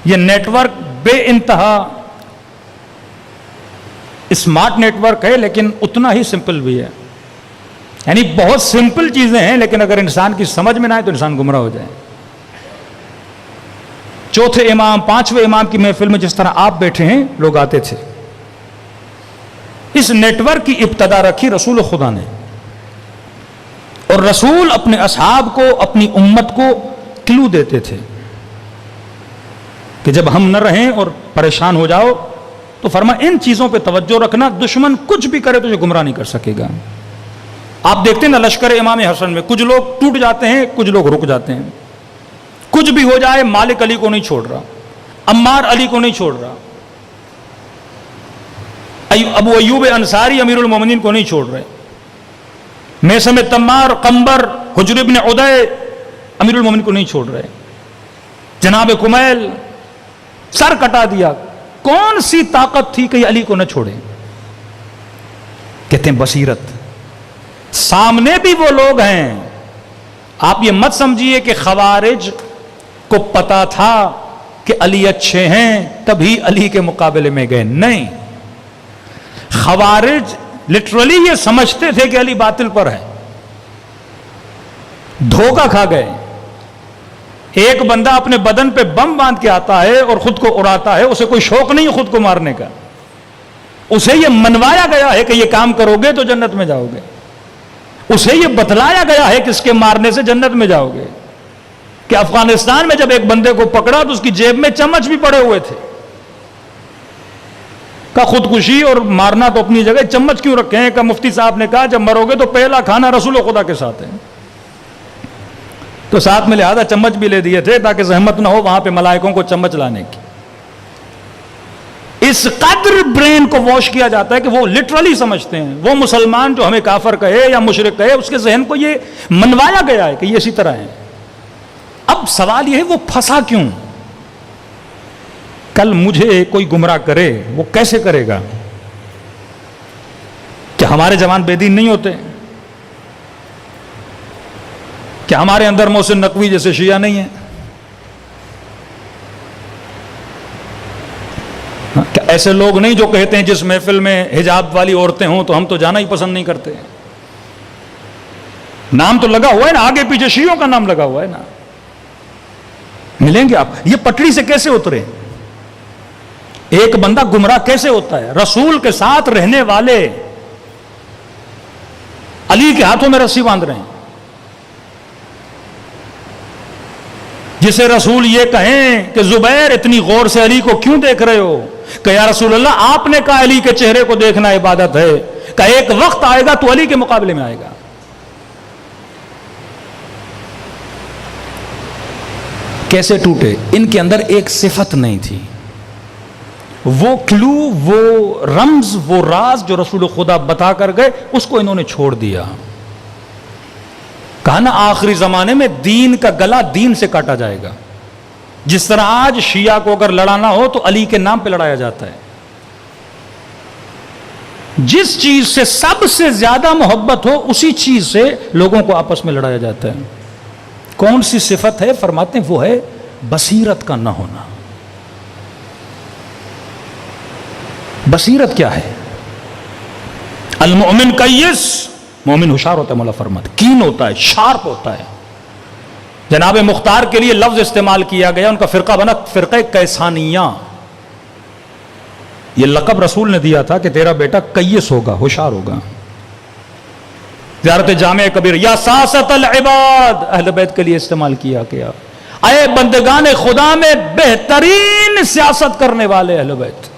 یہ نیٹ ورک بے انتہا اسمارٹ نیٹ ورک ہے، لیکن اتنا ہی سمپل بھی ہے. یعنی بہت سمپل چیزیں ہیں، لیکن اگر انسان کی سمجھ میں نہ آئے تو انسان گمراہ ہو جائے. چوتھے امام، 5ویں امام کی محفل میں جس طرح آپ بیٹھے ہیں لوگ آتے تھے. اس نیٹ ورک کی ابتدا رکھی رسول خدا نے، اور رسول اپنے اصحاب کو، اپنی امت کو کلو دیتے تھے کہ جب ہم نہ رہیں اور پریشان ہو جاؤ تو فرما ان چیزوں پہ توجہ رکھنا، دشمن کچھ بھی کرے تو یہ گمراہ نہیں کر سکے گا. آپ دیکھتے ہیں نا لشکر امام حسن میں کچھ لوگ ٹوٹ جاتے ہیں، کچھ لوگ رک جاتے ہیں. کچھ بھی ہو جائے مالک علی کو نہیں چھوڑ رہا، عمار علی کو نہیں چھوڑ رہا، ابو ایوب انصاری امیر المومنین کو نہیں چھوڑ رہے، میثم تمار، قمبر، حجر ابن عدی امیر المومنین کو نہیں چھوڑ رہے، جناب کمیل سر کٹا دیا. کون سی طاقت تھی کہ یہ علی کو نہ چھوڑے؟ کہتے ہیں بصیرت. سامنے بھی وہ لوگ ہیں، آپ یہ مت سمجھیے کہ خوارج کو پتا تھا کہ علی اچھے ہیں تبھی علی کے مقابلے میں گئے، نہیں. خوارج لٹرلی یہ سمجھتے تھے کہ علی باطل پر ہے، دھوکہ کھا گئے. ایک بندہ اپنے بدن پہ بم باندھ کے آتا ہے اور خود کو اڑاتا ہے، اسے کوئی شوق نہیں خود کو مارنے کا، اسے یہ منوایا گیا ہے کہ یہ کام کرو گے تو جنت میں جاؤ گے، اسے یہ بتلایا گیا ہے کہ اس کے مارنے سے جنت میں جاؤ گے. کہ افغانستان میں جب ایک بندے کو پکڑا تو اس کی جیب میں چمچ بھی پڑے ہوئے تھے، کہ خودکشی اور مارنا تو اپنی جگہ، چمچ کیوں رکھے ہیں؟ کہ مفتی صاحب نے کہا جب مرو گے تو پہلا کھانا رسول خدا کے ساتھ ہے، تو ساتھ میں لہذا چمچ بھی لے دیے تھے تاکہ زحمت نہ ہو وہاں پہ ملائکوں کو چمچ لانے کی. اس قدر برین کو واش کیا جاتا ہے کہ وہ لٹرلی سمجھتے ہیں. وہ مسلمان جو ہمیں کافر کہے یا مشرک کہے، اس کے ذہن کو یہ منوایا گیا ہے کہ یہ اسی طرح ہے. اب سوال یہ ہے وہ پھنسا کیوں؟ کل مجھے کوئی گمراہ کرے، وہ کیسے کرے گا؟ کہ ہمارے جوان بے دین نہیں ہوتے؟ کہ ہمارے اندر محسن نقوی جیسے شیعہ نہیں ہیں؟ کہ ایسے لوگ نہیں جو کہتے ہیں جس محفل میں حجاب والی عورتیں ہوں تو ہم تو جانا ہی پسند نہیں کرتے؟ نام تو لگا ہوا ہے نا، آگے پیچھے شیعوں کا نام لگا ہوا ہے نا. ملیں گے آپ. یہ پٹڑی سے کیسے اترے؟ ایک بندہ گمراہ کیسے ہوتا ہے؟ رسول کے ساتھ رہنے والے علی کے ہاتھوں میں رسی باندھ رہے ہیں. جسے رسول یہ کہیں کہ زبیر اتنی غور سے علی کو کیوں دیکھ رہے ہو؟ کہ یا رسول اللہ آپ نے کہا علی کے چہرے کو دیکھنا عبادت ہے، کہ ایک وقت آئے گا تو علی کے مقابلے میں آئے گا. کیسے ٹوٹے؟ ان کے اندر ایک صفت نہیں تھی، وہ کلو، وہ رمز، وہ راز جو رسول خدا بتا کر گئے اس کو انہوں نے چھوڑ دیا. کہا نا آخری زمانے میں دین کا گلا دین سے کاٹا جائے گا. جس طرح آج شیعہ کو اگر لڑانا ہو تو علی کے نام پہ لڑایا جاتا ہے. جس چیز سے سب سے زیادہ محبت ہو اسی چیز سے لوگوں کو آپس میں لڑایا جاتا ہے. کون سی صفت ہے؟ فرماتے ہیں وہ ہے بصیرت کا نہ ہونا. بصیرت کیا ہے؟ المؤمن کیس، مومن ہوشیار ہوتا ہے، مولا فرماتے کین ہوتا ہے، شارپ ہوتا ہے. جناب مختار کے لیے لفظ استعمال کیا گیا، ان کا فرقہ بنا فرقہ کیسانیہ. یہ لقب رسول نے دیا تھا کہ تیرا بیٹا کیس ہوگا، ہوشیار ہوگا. زیارت جامع کبیر یا ساست العباد اہل بیت کے لیے استعمال کیا گیا. اے بندگان خدا میں بہترین سیاست کرنے والے اہل بیت.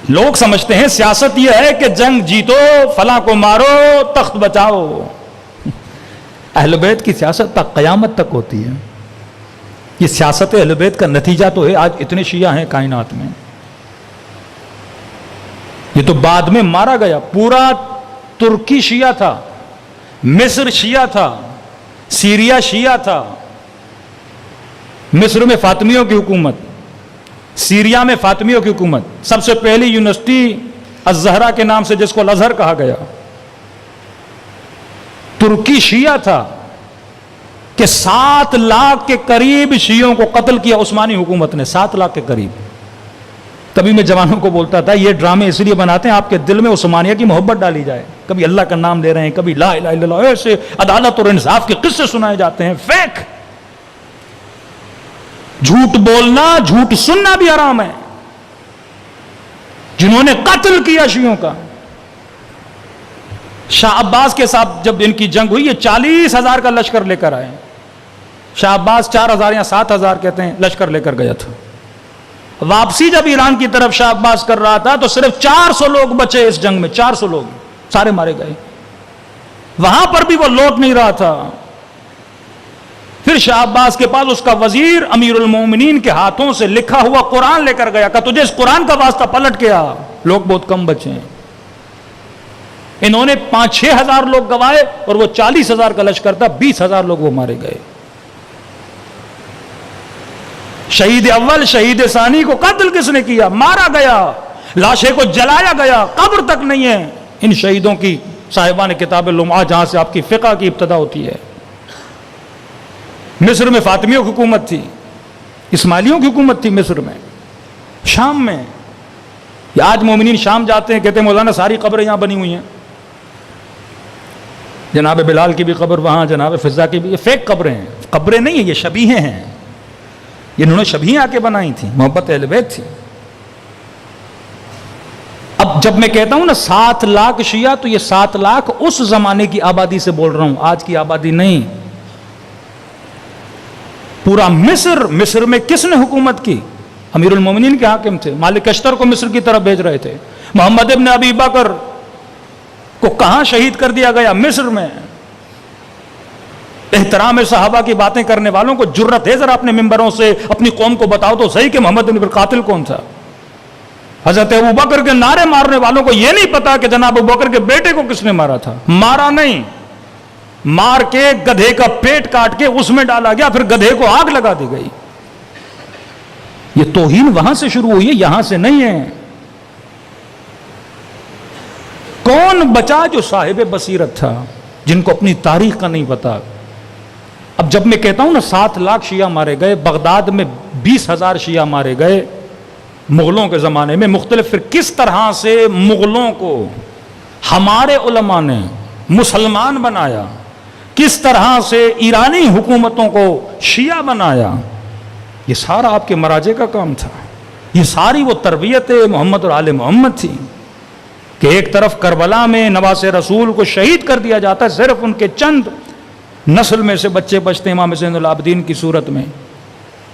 لوگ سمجھتے ہیں سیاست یہ ہے کہ جنگ جیتو، فلاں کو مارو، تخت بچاؤ. اہل بیت کی سیاست تک قیامت تک ہوتی ہے. یہ سیاست اہل بیت کا نتیجہ تو ہے آج اتنے شیعہ ہیں کائنات میں. یہ تو بعد میں مارا گیا. پورا ترکی شیعہ تھا، مصر شیعہ تھا، سیریا شیعہ تھا. مصر میں فاطمیوں کی حکومت، سیریا میں فاطمیوں کی حکومت. سب سے پہلی یونیورسٹی الزہرا کے نام سے جس کو الازہر کہا گیا، ترکی شیعہ تھا کہ 7 لاکھ کے قریب شیعوں کو قتل کیا عثمانی حکومت نے. 7 لاکھ کے قریب. تبھی میں جوانوں کو بولتا تھا یہ ڈرامے اس لیے بناتے ہیں آپ کے دل میں عثمانیہ کی محبت ڈالی جائے. کبھی اللہ کا نام لے رہے ہیں، کبھی لا الہ الا اللہ، ایسے عدالت اور انصاف کے قصے سنائے جاتے ہیں. فیک. جھوٹ بولنا، جھوٹ سننا بھی حرام ہے. جنہوں نے قتل کیا شیعوں کا. شاہ عباس کے ساتھ جب ان کی جنگ ہوئی، یہ 40,000 کا لشکر لے کر آئے. شاہ عباس 4,000 یا 7,000 کہتے ہیں لشکر لے کر گیا تھا. واپسی جب ایران کی طرف شاہ عباس کر رہا تھا تو صرف 400 لوگ بچے اس جنگ میں. 400 لوگ سارے مارے گئے. وہاں پر بھی وہ لوٹ نہیں رہا تھا. پھر شاہ عباس کے پاس اس کا وزیر امیر المومنین کے ہاتھوں سے لکھا ہوا قرآن لے کر گیا کہ تجھے اس قرآن کا واسطہ پلٹ کے آ. لوگ بہت کم بچے ہیں. انہوں نے 5-6 ہزار لوگ گوائے اور وہ 40,000 کا لشکر تھا, 20,000 لوگ وہ مارے گئے. شہید اول شہید ثانی کو قتل کس نے کیا؟ مارا گیا. لاشیں کو جلایا گیا, قبر تک نہیں ہے ان شہیدوں کی. صاحبان کتاب لمعہ جہاں سے آپ کی فقہ کی ابتدا ہوتی ہے. مصر میں فاطمیوں کی حکومت تھی, اسماعیلیوں کی حکومت تھی مصر میں, شام میں. آج مومنین شام جاتے ہیں, کہتے ہیں مولانا ساری قبریں یہاں بنی ہوئی ہیں, جناب بلال کی بھی قبر وہاں, جناب فضا کی بھی. یہ فیک قبریں ہیں, قبریں نہیں ہیں, یہ شبیہیں ہیں. یہ انہوں نے شبیہیں آ کے بنائی تھیں, محبت اہل بیت تھی. اب جب میں کہتا ہوں نا 7 لاکھ شیعہ, تو یہ 7 لاکھ اس زمانے کی آبادی سے بول رہا ہوں, آج کی آبادی نہیں. پورا مصر میں کس نے حکومت کی؟ امیر المومنین کے حاکم تھے. مالک اشتر کو مصر کی طرف بھیج رہے تھے. محمد ابن ابی بکر کو کہاں شہید کر دیا گیا؟ مصر میں. احترام صحابہ کی باتیں کرنے والوں کو جرت ہے ذرا اپنے ممبروں سے اپنی قوم کو بتاؤ تو صحیح کہ محمد ابن قاتل کون تھا. حضرت ابو بکر کے نعرے مارنے والوں کو یہ نہیں پتا کہ جناب ابو بکر کے بیٹے کو کس نے مارا تھا. مارا نہیں, مار کے گدھے کا پیٹ کاٹ کے اس میں ڈالا گیا, پھر گدھے کو آگ لگا دی گئی. یہ توہین وہاں سے شروع ہوئی ہے, یہاں سے نہیں ہے. کون بچا جو صاحب بصیرت تھا, جن کو اپنی تاریخ کا نہیں پتا. اب جب میں کہتا ہوں نا 7 لاکھ شیعہ مارے گئے, بغداد میں 20,000 شیعہ مارے گئے مغلوں کے زمانے میں. مختلف پھر کس طرح سے مغلوں کو ہمارے علماء نے مسلمان بنایا, کس طرح سے ایرانی حکومتوں کو شیعہ بنایا, یہ سارا آپ کے مراجع کا کام تھا. یہ ساری وہ تربیت محمد اور آل محمد تھی کہ ایک طرف کربلا میں نواز رسول کو شہید کر دیا جاتا ہے, صرف ان کے چند نسل میں سے بچے بچتے امام زین العابدین کی صورت میں.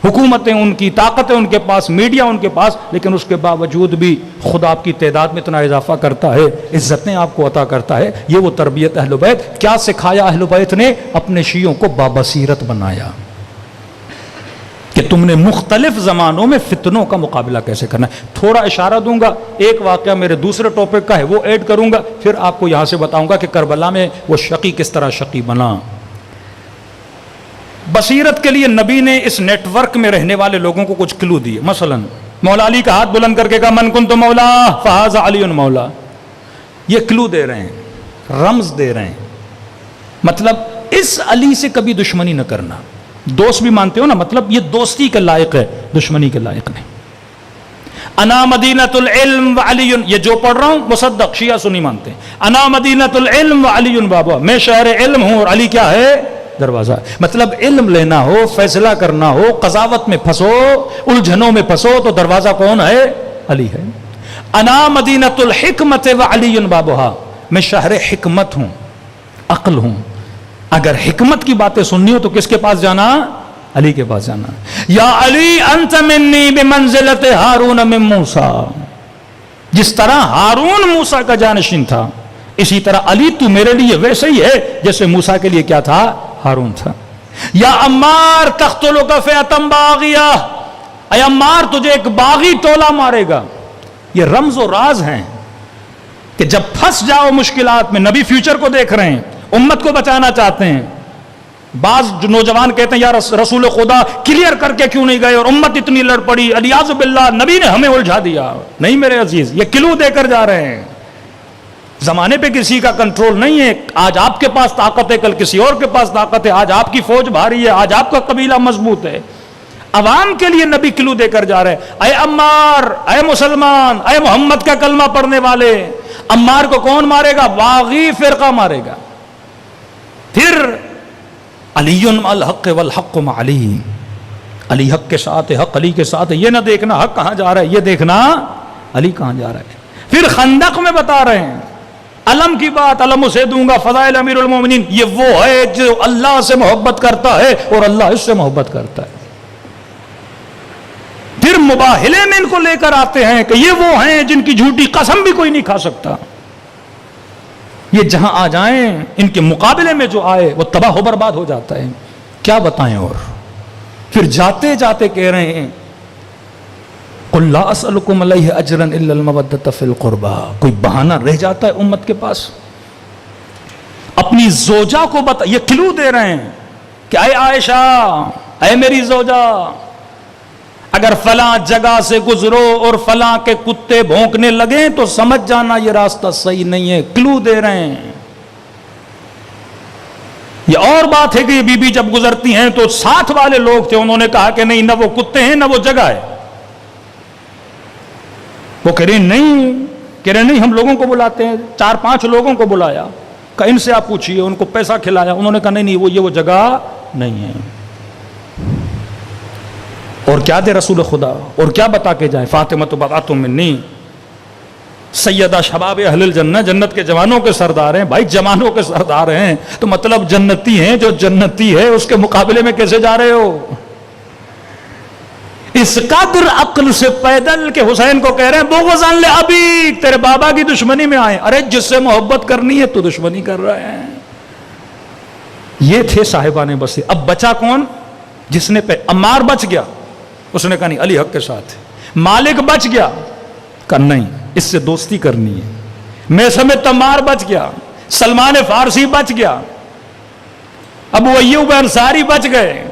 حکومتیں ان کی, طاقتیں ان کے پاس, میڈیا ان کے پاس, لیکن اس کے باوجود بھی خدا آپ کی تعداد میں اتنا اضافہ کرتا ہے, عزتیں آپ کو عطا کرتا ہے. یہ وہ تربیت اہل بیت. کیا سکھایا اہل بیت نے؟ اپنے شیعوں کو بابصیرت بنایا کہ تم نے مختلف زمانوں میں فتنوں کا مقابلہ کیسے کرنا ہے. تھوڑا اشارہ دوں گا, ایک واقعہ میرے دوسرے ٹاپک کا ہے وہ ایڈ کروں گا, پھر آپ کو یہاں سے بتاؤں گا کہ کربلا میں وہ شقی کس طرح شقی بنا. بصیرت کے لیے نبی نے اس نیٹ ورک میں رہنے والے لوگوں کو کچھ کلو دیے. مثلا مولا علی کا ہاتھ بلند کر کے کہا من کنت مولا فہذا علی مولا. یہ کلو دے رہے ہیں, رمز دے رہے ہیں. مطلب اس علی سے کبھی دشمنی نہ کرنا. دوست بھی مانتے ہو نا, مطلب یہ دوستی کے لائق ہے, دشمنی کے لائق نہیں. انا مدینۃ العلم وعلی, یہ جو پڑھ رہا ہوں مصدق شیعہ سنی مانتے ہیں. انا مدینۃ العلم وعلی بابا, میں شہر علم ہوں اور علی کیا ہے؟ دروازہ. مطلب علم لینا ہو, فیصلہ کرنا ہو, قضاوت میں پھنسو, الجھنوں میں پھنسو, تو دروازہ کون ہے؟ علی ہے. انا مدینۃ الحکمت وعلی بابها, میں شہر حکمت ہوں, عقل ہوں. اگر حکمت کی باتیں سننی ہو تو کس کے پاس جانا؟ علی کے پاس جانا. یا علی انت منی بمنزلت ہارون من موسیٰ, جس طرح ہارون موسیٰ کا جانشین تھا, اسی طرح علی تو میرے لیے ویسے ہی ہے جیسے موسیٰ کے لیے کیا تھا؟ ہارون تھا. یا عمار تقتلک فئۃ باغیہ, اے عمار تجھے ایک باغی ٹولہ مارے گا. یہ رمز و راز ہیں کہ جب پھنس جاؤ مشکلات میں. نبی فیوچر کو دیکھ رہے ہیں, امت کو بچانا چاہتے ہیں. بعض جو نوجوان کہتے ہیں یا رسول خدا کلیئر کر کے کیوں نہیں گئے اور امت اتنی لڑ پڑی, الیاذ باللہ نبی نے ہمیں الجھا دیا. نہیں میرے عزیز, یہ کلو دے کر جا رہے ہیں. زمانے پہ کسی کا کنٹرول نہیں ہے. آج آپ کے پاس طاقت ہے, کل کسی اور کے پاس طاقت ہے. آج آپ کی فوج بھاری ہے, آج آپ کا قبیلہ مضبوط ہے. عوام کے لیے نبی کلو دے کر جا رہے ہیں. اے عمار, اے مسلمان, اے محمد کا کلمہ پڑھنے والے, عمار کو کون مارے گا؟ باغی فرقہ مارے گا. پھر علی الحق والحق مع علی, علی حق کے ساتھ ہے, حق علی کے ساتھ ہے. یہ نہ دیکھنا حق کہاں جا رہا ہے, یہ دیکھنا علی کہاں جا رہا ہے. پھر خندق میں بتا رہے ہیں علم کی بات, علم اسے دوں گا, فضائل امیر المومنین. یہ وہ ہے جو اللہ سے محبت کرتا ہے اور اللہ اس سے محبت کرتا ہے. پھر مباہلے میں ان کو لے کر آتے ہیں کہ یہ وہ ہیں جن کی جھوٹی قسم بھی کوئی نہیں کھا سکتا. یہ جہاں آ جائیں, ان کے مقابلے میں جو آئے وہ تباہ و برباد ہو جاتا ہے. کیا بتائیں؟ اور پھر جاتے جاتے کہہ رہے ہیں قُلْ لَا أَسْأَلُكُمْ عَلَيْهِ أَجْرًا إِلَّا الْمَوَدَّةَ فِي الْقُرْبَى. کوئی بہانہ رہ جاتا ہے امت کے پاس؟ اپنی زوجہ کو یہ کلو دے رہے ہیں کہ اے عائشہ، اے میری زوجہ، اگر فلاں جگہ سے گزرو اور فلاں کے کتے بھونکنے لگیں تو سمجھ جانا یہ راستہ صحیح نہیں ہے. کلو دے رہے ہیں. یہ اور بات ہے کہ یہ بی بی جب گزرتی ہیں تو ساتھ والے لوگ تھے، انہوں نے کہا کہ نہیں، نہ وہ کتے ہیں نہ وہ جگہ ہے. وہ کہہ رہے نہیں ہم لوگوں کو بلاتے ہیں. 4-5 لوگوں کو بلایا، کہ ان سے آپ پوچھئے، ان کو پیسہ کھلایا. انہوں نے کہا نہیں وہ جگہ نہیں ہے. اور کیا دے رسول خدا، اور کیا بتا کے جائیں؟ فاطمہ تو بطاۃ منی، سیدہ شباب اہل الجنہ، جنت کے جوانوں کے سردار ہیں. بھائی جوانوں کے سردار ہیں تو مطلب جنتی ہیں. جو جنتی ہے اس کے مقابلے میں کیسے جا رہے ہو؟ اس قدر عقل سے پیدل کہ حسین کو کہہ رہے ہیں بغضاً لأبیک، تیرے بابا کی دشمنی میں آئے. ارے جس سے محبت کرنی ہے تو دشمنی کر رہے ہیں. یہ تھے صاحبان بصیر. اب بچا کون؟ جس نے عمار بچ گیا، اس نے کہا نہیں علی حق کے ساتھ. مالک بچ گیا، کہا نہیں اس سے دوستی کرنی ہے. میں سمیت عمار بچ گیا. سلمان فارسی بچ گیا. ابو ایوب انصاری بچ گئے.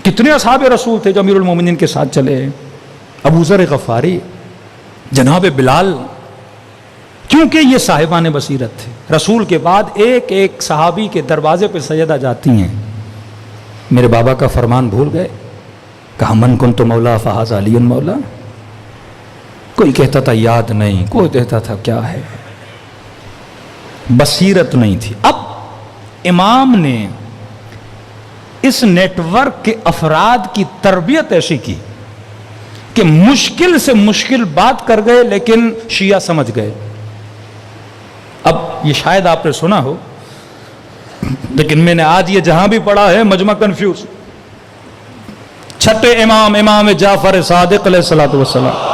کتنے اصحاب رسول تھے جو امیر المومنین کے ساتھ چلے. ابو ذر غفاری، جناب بلال، کیونکہ یہ صاحبان بصیرت تھے. رسول کے بعد ایک ایک صحابی کے دروازے پہ سیدہ جاتی ہیں، میرے بابا کا فرمان بھول گئے. کہا من کنت مولا فہذا علی مولا. کوئی کہتا تھا یاد نہیں، کوئی کہتا تھا کیا ہے. بصیرت نہیں تھی. اب امام نے اس نیٹ ورک کے افراد کی تربیت ایسی کی کہ مشکل سے مشکل بات کر گئے لیکن شیعہ سمجھ گئے. اب یہ شاید آپ نے سنا ہو، لیکن میں نے آج یہ جہاں بھی پڑھا ہے مجمع کنفیوز. چھٹے امام جعفر صادق علیہ الصلوۃ والسلام،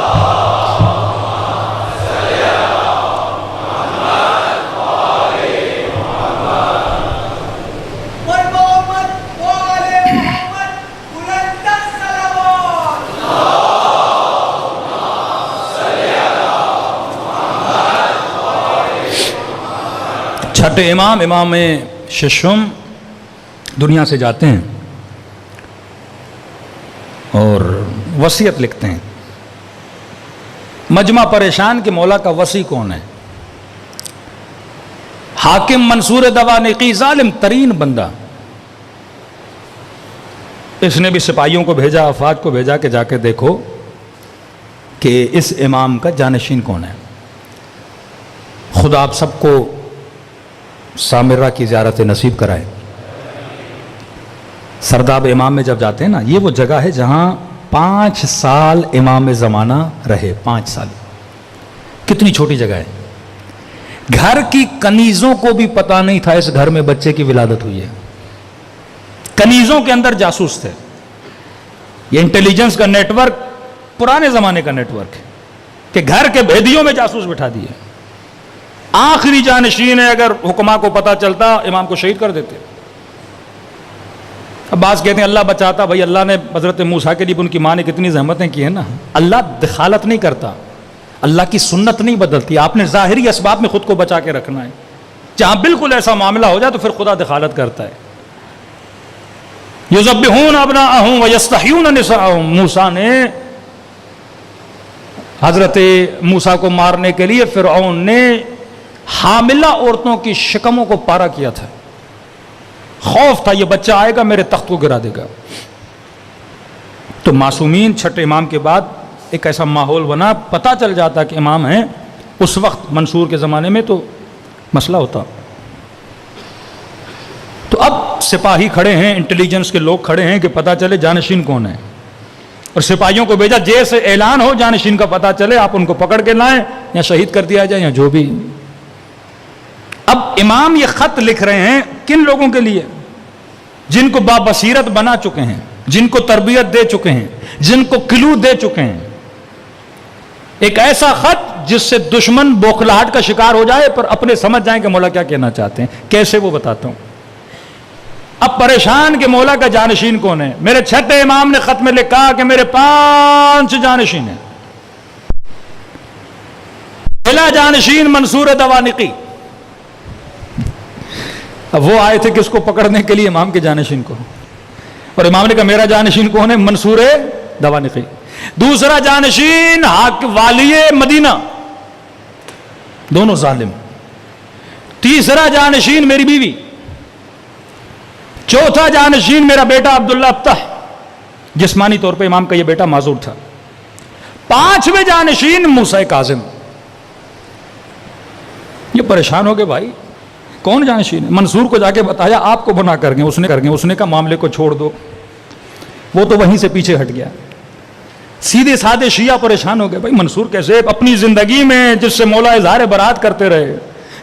چھٹے امام ششم دنیا سے جاتے ہیں اور وصیت لکھتے ہیں. مجمع پریشان کہ مولا کا وصی کون ہے؟ حاکم منصور دوانقی، ظالم ترین بندہ. اس نے بھی سپاہیوں کو بھیجا، افواج کو بھیجا کہ جا کے دیکھو کہ اس امام کا جانشین کون ہے. خدا آپ سب کو سامرہ کی زیارت نصیب کرائے. سرداب امام میں جب جاتے ہیں نا، یہ وہ جگہ ہے جہاں 5 سال امام زمانہ رہے. 5 سال، کتنی چھوٹی جگہ ہے. گھر کی کنیزوں کو بھی پتا نہیں تھا اس گھر میں بچے کی ولادت ہوئی ہے. کنیزوں کے اندر جاسوس تھے. یہ انٹیلیجنس کا نیٹ ورک پرانے زمانے کا نیٹ ورک ہے کہ گھر کے بھیدیوں میں جاسوس بٹھا دیے. آخری جانشین ہے، اگر حکما کو پتا چلتا امام کو شہید کر دیتے. اب بعض کہتے ہیں اللہ بچاتا. بھائی اللہ نے حضرت موسیٰ کے لیے ان کی ماں نے کتنی زحمتیں کی ہیں نا. اللہ دخالت نہیں کرتا، اللہ کی سنت نہیں بدلتی. آپ نے ظاہری اسباب میں خود کو بچا کے رکھنا ہے. جہاں بالکل ایسا معاملہ ہو جائے تو پھر خدا دخالت کرتا ہے. یذبحون ابناءہم ویستحیون نساءہم. موسیٰ نے حضرت موسیٰ کو مارنے کے لیے فرعون نے حاملہ عورتوں کی شکموں کو پارا کیا تھا. خوف تھا یہ بچہ آئے گا میرے تخت کو گرا دے گا. تو معصومین چھٹے امام کے بعد ایک ایسا ماحول بنا، پتہ چل جاتا کہ امام ہیں. اس وقت منصور کے زمانے میں تو مسئلہ ہوتا. تو اب سپاہی کھڑے ہیں، انٹیلیجنس کے لوگ کھڑے ہیں کہ پتہ چلے جانشین کون ہے. اور سپاہیوں کو بھیجا جیسے اعلان ہو جانشین کا پتہ چلے آپ ان کو پکڑ کے لائیں یا شہید کر دیا جائے یا جو بھی. اب امام یہ خط لکھ رہے ہیں کن لوگوں کے لیے؟ جن کو بابصیرت بنا چکے ہیں، جن کو تربیت دے چکے ہیں، جن کو کلو دے چکے ہیں. ایک ایسا خط جس سے دشمن بوکھلاہٹ کا شکار ہو جائے پر اپنے سمجھ جائیں کہ مولا کیا کہنا چاہتے ہیں. کیسے وہ بتاتا ہوں. اب پریشان کہ مولا کا جانشین کون ہے؟ میرے چھٹے امام نے خط میں لکھا کہ میرے 5 جانشین ہیں. پہلا جانشین منصور دوانقی. اب وہ آئے تھے کس کو پکڑنے کے لیے؟ امام کے جانشین کو. اور امام نے کہا میرا جانشین کون ہے؟ منصور دوانقی. دوسرا جانشین والی مدینہ، دونوں ظالم. تیسرا جانشین میری بیوی. چوتھا جانشین میرا بیٹا عبداللہ ابتح، جسمانی طور پہ امام کا یہ بیٹا معذور تھا. 5ویں جانشین موسیٰ کاظم. یہ پریشان ہو گئے بھائی کون جانشین ہے؟ منصور کو جا کے بتایا آپ کو بنا کر گئے. اس نے کہا معاملے کو چھوڑ دو. وہ تو وہیں سے پیچھے ہٹ گیا. سیدھے سادے شیعہ پریشان ہو گئے بھائی منصور کیسے؟ اپنی زندگی میں جس سے مولا اظہار برات کرتے رہے،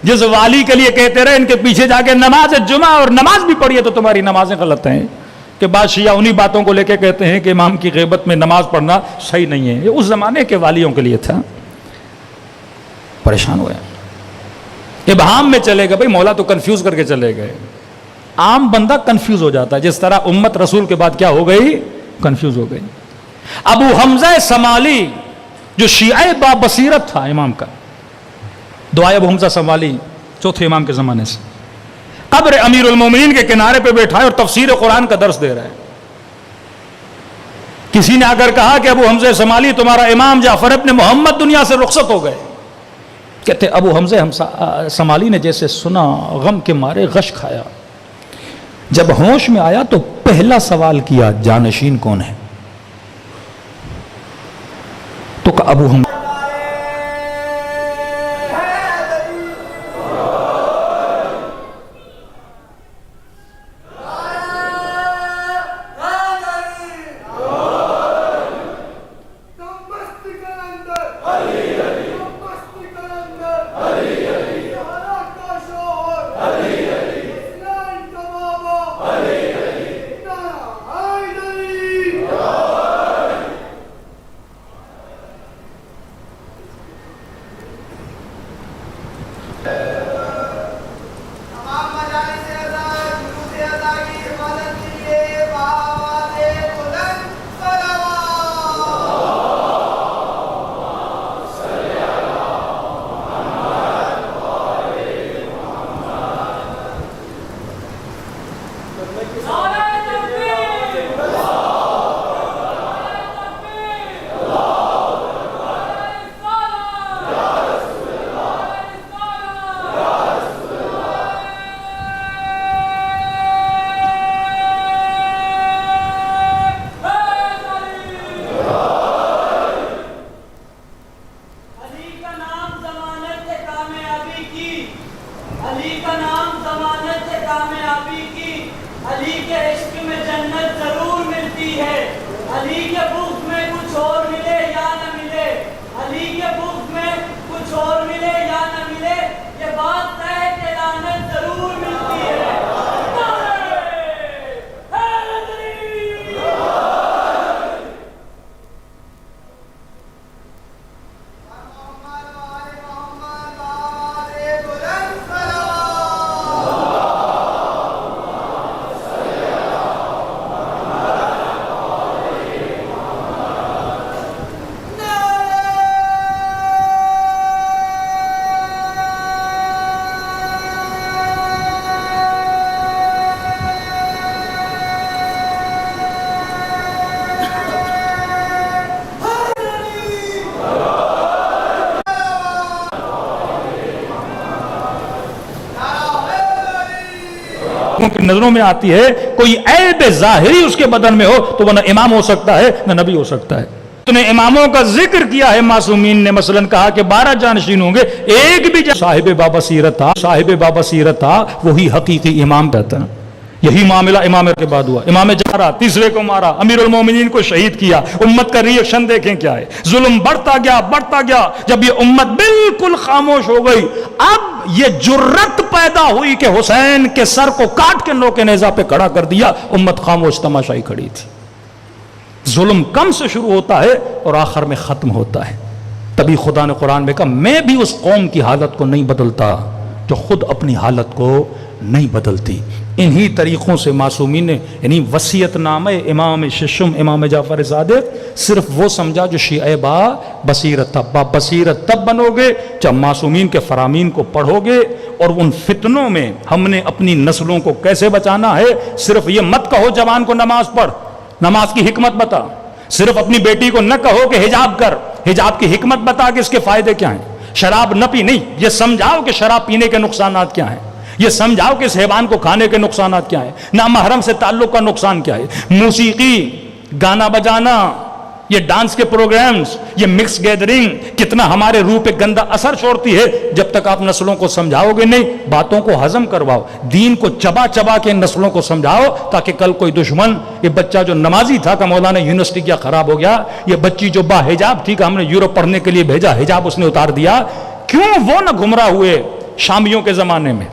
جس والی کے لیے کہتے رہے، ان کے پیچھے جا کے نماز جمعہ اور نماز بھی پڑھی ہے تو تمہاری نمازیں غلط ہیں. کہ بعض شیعہ انہی باتوں کو لے کے کہتے ہیں کہ امام کی غیبت میں نماز پڑھنا صحیح نہیں ہے. یہ اس زمانے کے والیوں کے لیے تھا. پریشان ہوئے، ابہام میں چلے گئے. بھائی مولا تو کنفیوز کر کے چلے گئے. عام بندہ کنفیوز ہو جاتا ہے، جس طرح امت رسول کے بعد کیا ہو گئی؟ کنفیوز ہو گئی. ابو حمزہ سمالی جو شیعہ با بصیرت تھا امام کا، دعائے ابو حمزہ سمالی چوتھے امام کے زمانے سے، قبر امیر المومنین کے کنارے پہ بیٹھا ہے اور تفسیر قرآن کا درس دے رہا ہے. کسی نے اگر کہا کہ ابو حمزہ سمالی تمہارا امام جعفر ابن محمد دنیا سے رخصت ہو گئے، کہتے ابو حمزہ سمالی نے جیسے سنا غم کے مارے غش کھایا. جب ہوش میں آیا تو پہلا سوال کیا جانشین کون ہے؟ تو کہ ابو حمزہ. کی نظروں میں آتی ہے. کوئی عیب ظاہری اس کے بدن میں ہو تو وہ نہ امام ہو سکتا ہے نہ نبی ہو سکتا ہے. تو نے اماموں کا ذکر کیا ہے معصومین نے، مثلا کہا کہ 12 جانشین ہوں گے، ایک بھی صاحب بابصیرت تھا، صاحب بابصیرت تھا، وہی حقیقی امام کہتا ہے. یہی معاملہ امام کے بعد ہوا. امام جارا تیسرے کو مارا، امیر المومنین کو شہید کیا. امت کا ریئیکشن دیکھیں کیا ہے. ظلم بڑھتا گیا. جب یہ امت بالکل خاموش ہو گئی، اب یہ جرت پیدا ہوئی کہ حسین کے سر کو کاٹ کے نوک نیزہ پہ کھڑا کر دیا. امت خاموش تماشائی کھڑی تھی. ظلم کم سے شروع ہوتا ہے اور آخر میں ختم ہوتا ہے. تبھی خدا نے قرآن میں کہا میں بھی اس قوم کی حالت کو نہیں بدلتا جو خود اپنی حالت کو نہیں بدلتی. انہی طریقوں سے معصومین نے، یعنی وصیت نامہ امام ششم امام جعفر صادق صرف وہ سمجھا جو شیعہ با بصیرت تھا۔ با بصیرت تب بنو گے جب معصومین کے فرامین کو پڑھو گے، اور ان فتنوں میں ہم نے اپنی نسلوں کو کیسے بچانا ہے۔ صرف یہ مت کہو جوان کو نماز پڑھ، نماز کی حکمت بتا۔ صرف اپنی بیٹی کو نہ کہو کہ حجاب کر، حجاب کی حکمت بتا کہ اس کے فائدے کیا ہیں۔ شراب نہ پی، نہیں، یہ سمجھاؤ کہ شراب پینے کے نقصانات کیا ہیں، یہ سمجھاؤ کہ اس حیوان کو کھانے کے نقصانات کیا ہیں، نامحرم سے تعلق کا نقصان کیا ہے۔ موسیقی، گانا بجانا، یہ ڈانس کے پروگرامز، یہ مکس گیدرنگ کتنا ہمارے روح پہ گندا اثر چھوڑتی ہے۔ جب تک آپ نسلوں کو سمجھاؤ گے نہیں، باتوں کو ہضم کرواؤ، دین کو چبا چبا کے نسلوں کو سمجھاؤ، تاکہ کل کوئی دشمن، یہ بچہ جو نمازی تھا کہ مولانا یونیورسٹی کیا خراب ہو گیا، یہ بچی جو با حجاب تھی کہ ہم نے یورپ پڑھنے کے لیے بھیجا، حجاب اس نے اتار دیا، کیوں وہ نہ گمراہ ہوئے شامیوں کے زمانے میں؟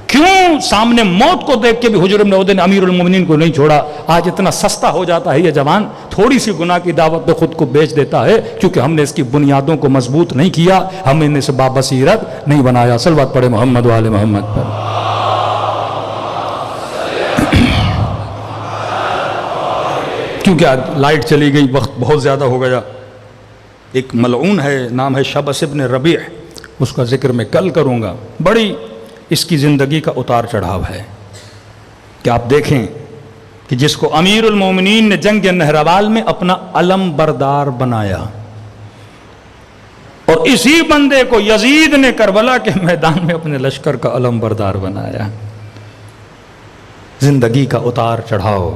کیوں سامنے موت کو دیکھ کے بھی حجر بن عبد نے امیر المومنین کو نہیں چھوڑا؟ آج اتنا سستا ہو جاتا ہے یہ جوان، تھوڑی سی گناہ کی دعوت پہ خود کو بیچ دیتا ہے، کیونکہ ہم نے اس کی بنیادوں کو مضبوط نہیں کیا، ہم نے اسے بابصیرت نہیں بنایا۔ صلوات پڑھے محمد و آل محمد پر۔ کیونکہ آج لائٹ چلی گئی، وقت بہت زیادہ ہو گیا۔ ایک ملعون ہے، نام ہے شبس ابن ربیع، اس کا ذکر میں کل کروں گا۔ بڑی اس کی زندگی کا اتار چڑھاؤ ہے کہ آپ دیکھیں کہ جس کو امیر المومنین نے جنگ نہروال میں اپنا علم بردار بنایا، اور اسی بندے کو یزید نے کربلا کے میدان میں اپنے لشکر کا علم بردار بنایا۔ زندگی کا اتار چڑھاؤ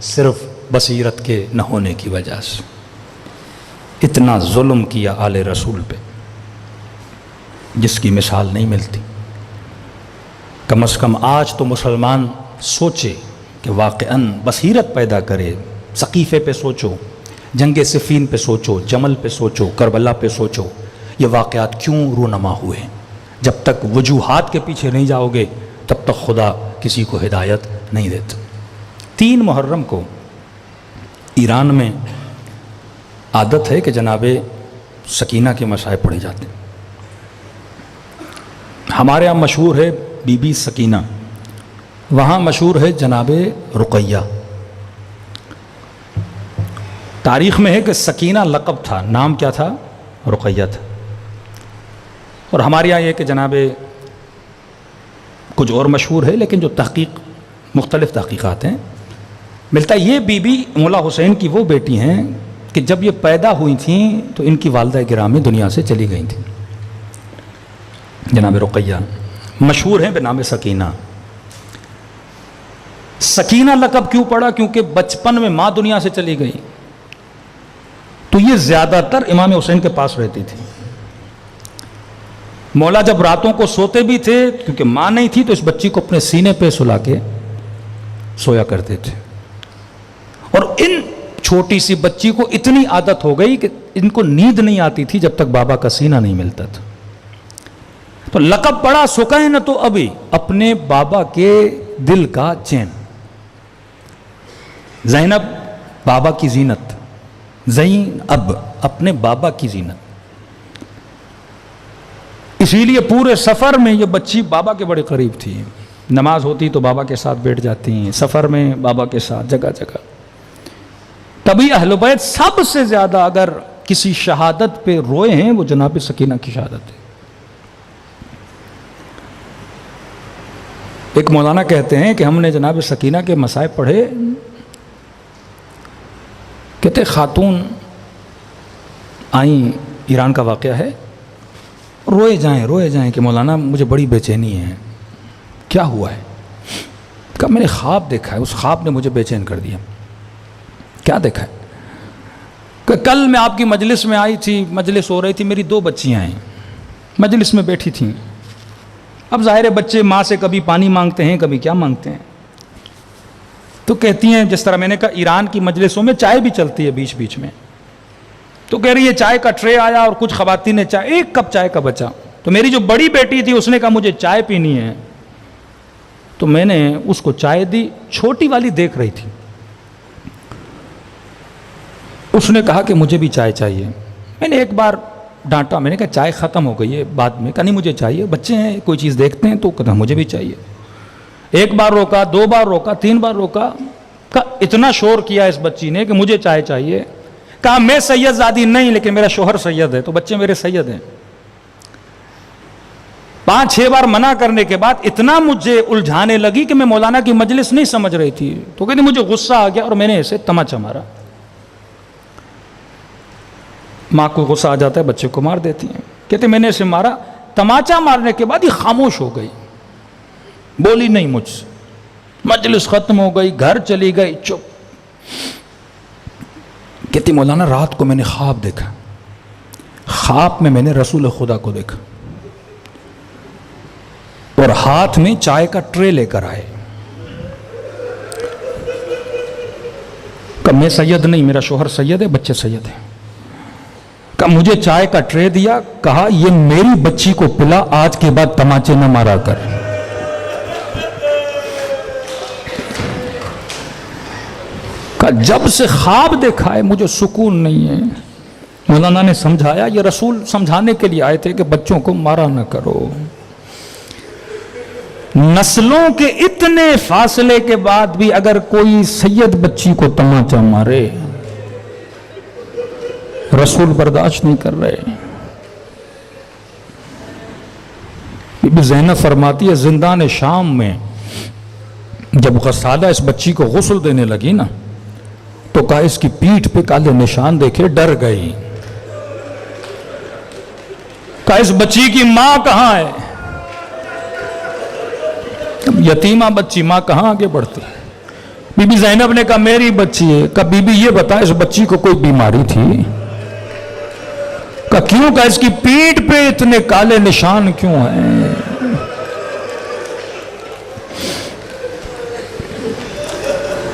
صرف بصیرت کے نہ ہونے کی وجہ سے۔ اتنا ظلم کیا آل رسول پہ جس کی مثال نہیں ملتی۔ کم از کم آج تو مسلمان سوچے کہ واقعاً بصیرت پیدا کرے، سقیفے پہ سوچو، جنگ صفین پہ سوچو، جمل پہ سوچو، کربلا پہ سوچو، یہ واقعات کیوں رونما ہوئے۔ جب تک وجوہات کے پیچھے نہیں جاؤ گے تب تک خدا کسی کو ہدایت نہیں دیتا۔ 3 محرم کو ایران میں عادت ہے کہ جناب سکینہ کے مصائب پڑھے جاتے ہیں۔ ہمارے ہاں مشہور ہے بی بی سکینہ، وہاں مشہور ہے جناب رقیہ۔ تاریخ میں ہے کہ سکینہ لقب تھا، نام کیا تھا؟ رقیہ تھا۔ اور ہمارے یہاں یہ کہ جناب کچھ اور مشہور ہے، لیکن جو تحقیق مختلف تحقیقات ہیں، ملتا ہے یہ بی بی مولا حسین کی وہ بیٹی ہیں کہ جب یہ پیدا ہوئی تھیں تو ان کی والدہ گرامی دنیا سے چلی گئی تھیں۔ جناب رقیہ مشہور ہیں بنام سکینہ۔ سکینہ لقب کیوں پڑا؟ کیونکہ بچپن میں ماں دنیا سے چلی گئی، تو یہ زیادہ تر امام حسین کے پاس رہتی تھی۔ مولا جب راتوں کو سوتے بھی تھے، کیونکہ ماں نہیں تھی، تو اس بچی کو اپنے سینے پہ سلا کے سویا کرتے تھے۔ اور ان چھوٹی سی بچی کو اتنی عادت ہو گئی کہ ان کو نیند نہیں آتی تھی جب تک بابا کا سینہ نہیں ملتا تھا۔ تو لقب پڑا سکینہ تو ابھی، اپنے بابا کے دل کا چین۔ زینب بابا کی زینت، زینب اپنے بابا کی زینت۔ اسی لیے پورے سفر میں یہ بچی بابا کے بڑے قریب تھی، نماز ہوتی تو بابا کے ساتھ بیٹھ جاتی ہیں، سفر میں بابا کے ساتھ جگہ جگہ۔ تبھی اہل بیت سب سے زیادہ اگر کسی شہادت پہ روئے ہیں وہ جناب سکینہ کی شہادت ہے۔ ایک مولانا کہتے ہیں کہ ہم نے جناب سکینہ کے مصائب پڑھے، کہتے خاتون آئیں، ایران کا واقعہ ہے، روئے جائیں کہ مولانا مجھے بڑی بے چینی ہے۔ کیا ہوا ہے؟ کہا میں نے خواب دیکھا ہے، اس خواب نے مجھے بے چین کر دیا۔ کیا دیکھا ہے؟ کہ کل میں آپ کی مجلس میں آئی تھی، مجلس ہو رہی تھی، میری 2 بچیاں ہیں مجلس میں بیٹھی تھیں۔ اب ظاہر ہے بچے ماں سے کبھی پانی مانگتے ہیں، کبھی کیا مانگتے ہیں، تو کہتی ہیں، جس طرح میں نے کہا ایران کی مجلسوں میں چائے بھی چلتی ہے بیچ بیچ میں، تو کہہ رہی ہے چائے کا ٹرے آیا اور کچھ خواتین نے چائے، 1 کپ چائے کا بچا، تو میری جو بڑی بیٹی تھی اس نے کہا مجھے چائے پینی ہے، تو میں نے اس کو چائے دی، چھوٹی والی دیکھ رہی تھی، اس نے کہا کہ مجھے بھی چائے چاہیے۔ میں نے ایک بار ڈانٹا، میں نے کہا چائے ختم ہو گئی ہے، بعد میں کہا نہیں مجھے چاہیے، بچے ہیں کوئی چیز دیکھتے ہیں تو کہا مجھے بھی چاہیے۔ ایک بار روکا، 2 بار روکا، 3 بار روکا، کہا اتنا شور کیا اس بچی نے کہ مجھے چائے چاہیے. کہا میں سید زادی نہیں لیکن میرا شوہر سید ہے تو بچے میرے سید ہیں. 5-6 بار منع کرنے کے بعد اتنا مجھے الجھانے لگی کہ میں مولانا کی مجلس نہیں سمجھ رہی تھی. تو کہتی مجھے غصہ آ گیا اور میں نے اسے تماچا مارا. ماں کو غصہ آ جاتا ہے بچے کو مار دیتی ہیں. کہتے میں نے اسے مارا. تماچا مارنے کے بعد یہ خاموش ہو گئی, بولی نہیں مجھ سے. مجلس ختم ہو گئی, گھر چلی گئی, چپ. کہتی مولانا رات کو میں نے خواب دیکھا, خواب میں نے رسول خدا کو دیکھا اور ہاتھ میں چائے کا ٹرے لے کر آئے. کہ میں سید نہیں, میرا شوہر سید ہے, بچے سید ہیں. کہ مجھے چائے کا ٹرے دیا, کہا یہ میری بچی کو پلا, آج کے بعد تماچے نہ مارا کر. کہ جب سے خواب دیکھا ہے مجھے سکون نہیں ہے. مولانا نے سمجھایا, یہ رسول سمجھانے کے لیے آئے تھے کہ بچوں کو مارا نہ کرو. نسلوں کے اتنے فاصلے کے بعد بھی اگر کوئی سید بچی کو تماچا مارے, رسول برداشت نہیں کر رہے. بی بی زینب فرماتی ہے زندان شام میں جب غسالہ اس بچی کو غسل دینے لگی نا تو کہا اس کی پیٹھ پہ کالے نشان دیکھے ڈر گئی. کہا اس بچی کی ماں کہاں ہے؟ یتیمہ بچی, ماں کہاں آگے بڑھتی. بی بی زینب نے کہا میری بچی ہے. کہا بی بی یہ بتا اس بچی کو کوئی بیماری تھی؟ کہا کیوں؟ کہا اس کی پیٹھ پہ اتنے کالے نشان کیوں ہیں؟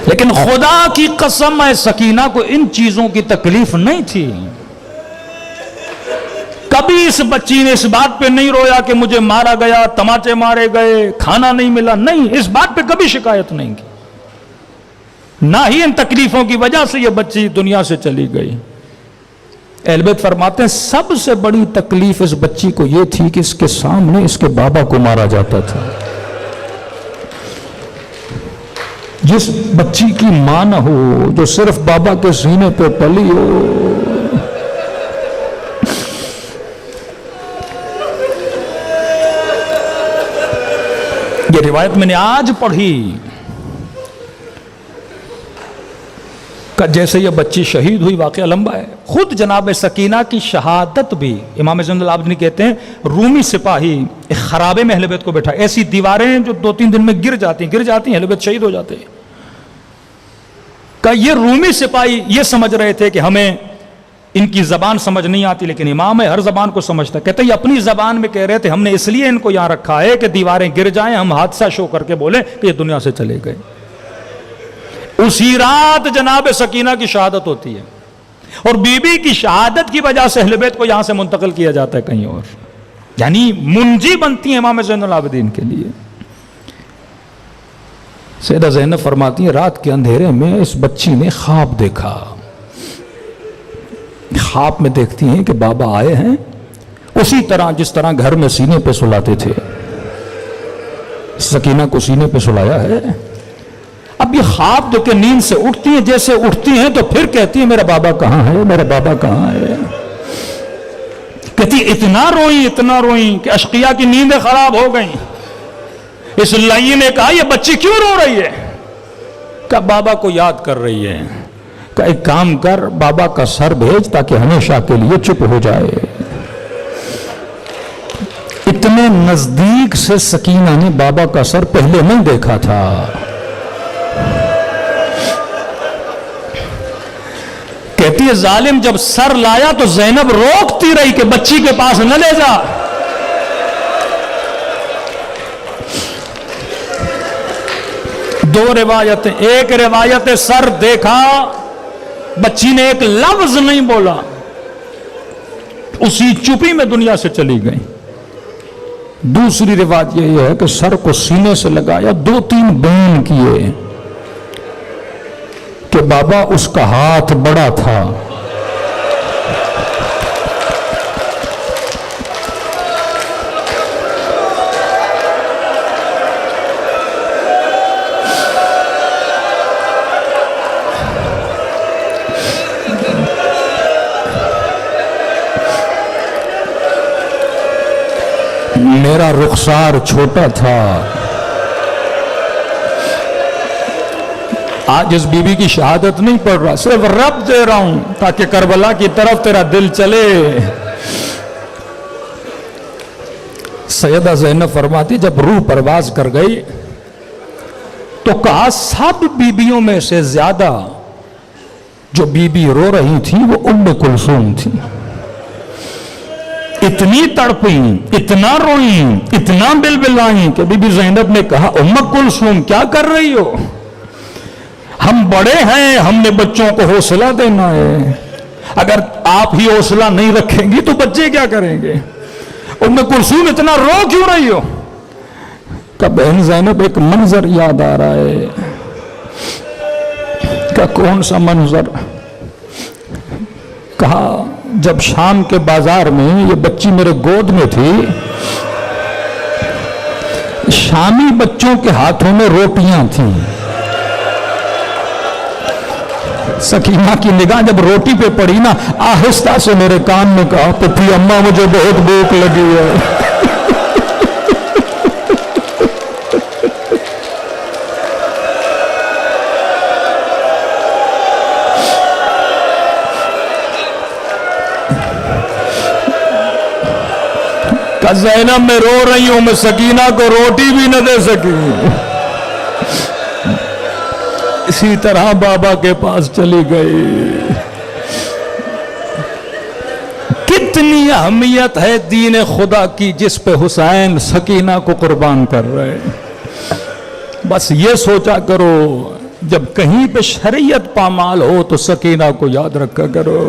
لیکن خدا کی قسم ہے سکینہ کو ان چیزوں کی تکلیف نہیں تھی. کبھی اس بچی نے اس بات پہ نہیں رویا کہ مجھے مارا گیا, تماچے مارے گئے, کھانا نہیں ملا. نہیں, اس بات پہ کبھی شکایت نہیں کی. نہ ہی ان تکلیفوں کی وجہ سے یہ بچی دنیا سے چلی گئی. اہل بیت فرماتے ہیں سب سے بڑی تکلیف اس بچی کو یہ تھی کہ اس کے سامنے اس کے بابا کو مارا جاتا تھا. جس بچی کی ماں نہ ہو, جو صرف بابا کے سینے پہ پلی ہو, یہ روایت میں نے آج پڑھی کہ جیسے یہ بچی شہید ہوئی, واقعہ لمبا ہے. خود جناب سکینہ کی شہادت بھی امام زین العابدین کہتے ہیں رومی سپاہی ایک خرابے میں اہل بیت کو بیٹھا, ایسی دیواریں جو 2-3 دن میں گر جاتی ہیں, اہل بیت شہید ہو جاتے ہیں. کہ یہ رومی سپاہی یہ سمجھ رہے تھے کہ ہمیں ان کی زبان سمجھ نہیں آتی, لیکن امام ہے ہر زبان کو سمجھتا. کہتے ہیں یہ اپنی زبان میں کہہ رہے تھے ہم نے اس لیے ان کو یہاں رکھا ہے کہ دیواریں گر جائیں, ہم حادثہ شو کر کے بولیں کہ یہ دنیا سے چلے گئے. اسی رات جناب سکینہ کی شہادت ہوتی ہے اور بی بی کی شہادت کی وجہ سے اہل بیت کو یہاں سے منتقل کیا جاتا ہے کہیں اور. یعنی منجی بنتی ہیں امام زین العابدین کے لیے. سیدہ زینب فرماتی ہیں رات کے اندھیرے میں اس بچی نے خواب دیکھا. خواب میں دیکھتی ہیں کہ بابا آئے ہیں اسی طرح جس طرح گھر میں سینے پہ سلاتے تھے, سکینہ کو سینے پہ سلایا ہے. اب یہ خواب دیکھ کے نیند سے اٹھتی ہیں, جیسے اٹھتی ہیں تو پھر کہتی ہیں میرا بابا کہاں ہے, میرا بابا کہاں ہے. کہتی اتنا روئیں کہ اشقیاء کی نیندیں خراب ہو گئیں. اس لئی نے کہا یہ بچی کیوں رو رہی ہے؟ کہ بابا کو یاد کر رہی ہے. کہ ایک کام کر, بابا کا سر بھیج تاکہ ہمیشہ کے لیے چپ ہو جائے. اتنے نزدیک سے سکینہ نے بابا کا سر پہلے نہیں دیکھا تھا. کہتی ہے ظالم جب سر لایا تو زینب روکتی رہی کہ بچی کے پاس نہ لے جا. دو روایتیں, ایک روایت سر دیکھا, بچی نے ایک لفظ نہیں بولا, اسی چپی میں دنیا سے چلی گئی. دوسری روایت یہ ہے کہ سر کو سینے سے لگایا, 2-3 بین کیے کہ بابا اس کا ہاتھ بڑا تھا. میرا رخسار چھوٹا تھا. آج اس بی بی کی شہادت نہیں پڑھ رہا, صرف رب دے رہا ہوں تاکہ کربلا کی طرف تیرا دل چلے. سیدہ زینب فرماتی جب روح پرواز کر گئی تو کہا سب بیبیوں میں سے زیادہ جو بی بی رو رہی تھی وہ ام کلثوم تھی. اتنی تڑپیں, اتنا روئیں, اتنا بلبلائیں کہ بی بی زینب نے کہا ام کلثوم کیا کر رہی ہو؟ ہم بڑے ہیں, ہم نے بچوں کو حوصلہ دینا ہے. اگر آپ ہی حوصلہ نہیں رکھیں گی تو بچے کیا کریں گے؟ ام کلثوم اتنا رو کیوں رہی ہو؟ کہ بہن زینب ایک منظر یاد آ رہا ہے. کہ کون سا منظر؟ کہا جب شام کے بازار میں یہ بچی میرے گود میں تھی, شامی بچوں کے ہاتھوں میں روٹیاں تھیں. سکینہ کی نگاہ جب روٹی پہ پڑی نا, آہستہ سے میرے کان میں کہا پپھی اماں مجھے بہت بھوک لگی ہے. کہ زینب میں رو رہی ہوں, میں سکینہ کو روٹی بھی نہ دے سکی. اسی طرح بابا کے پاس چلی گئی. کتنی اہمیت ہے دین خدا کی جس پہ حسین سکینہ کو قربان کر رہے. بس یہ سوچا کرو جب کہیں پہ شریعت پامال ہو تو سکینہ کو یاد رکھا کرو.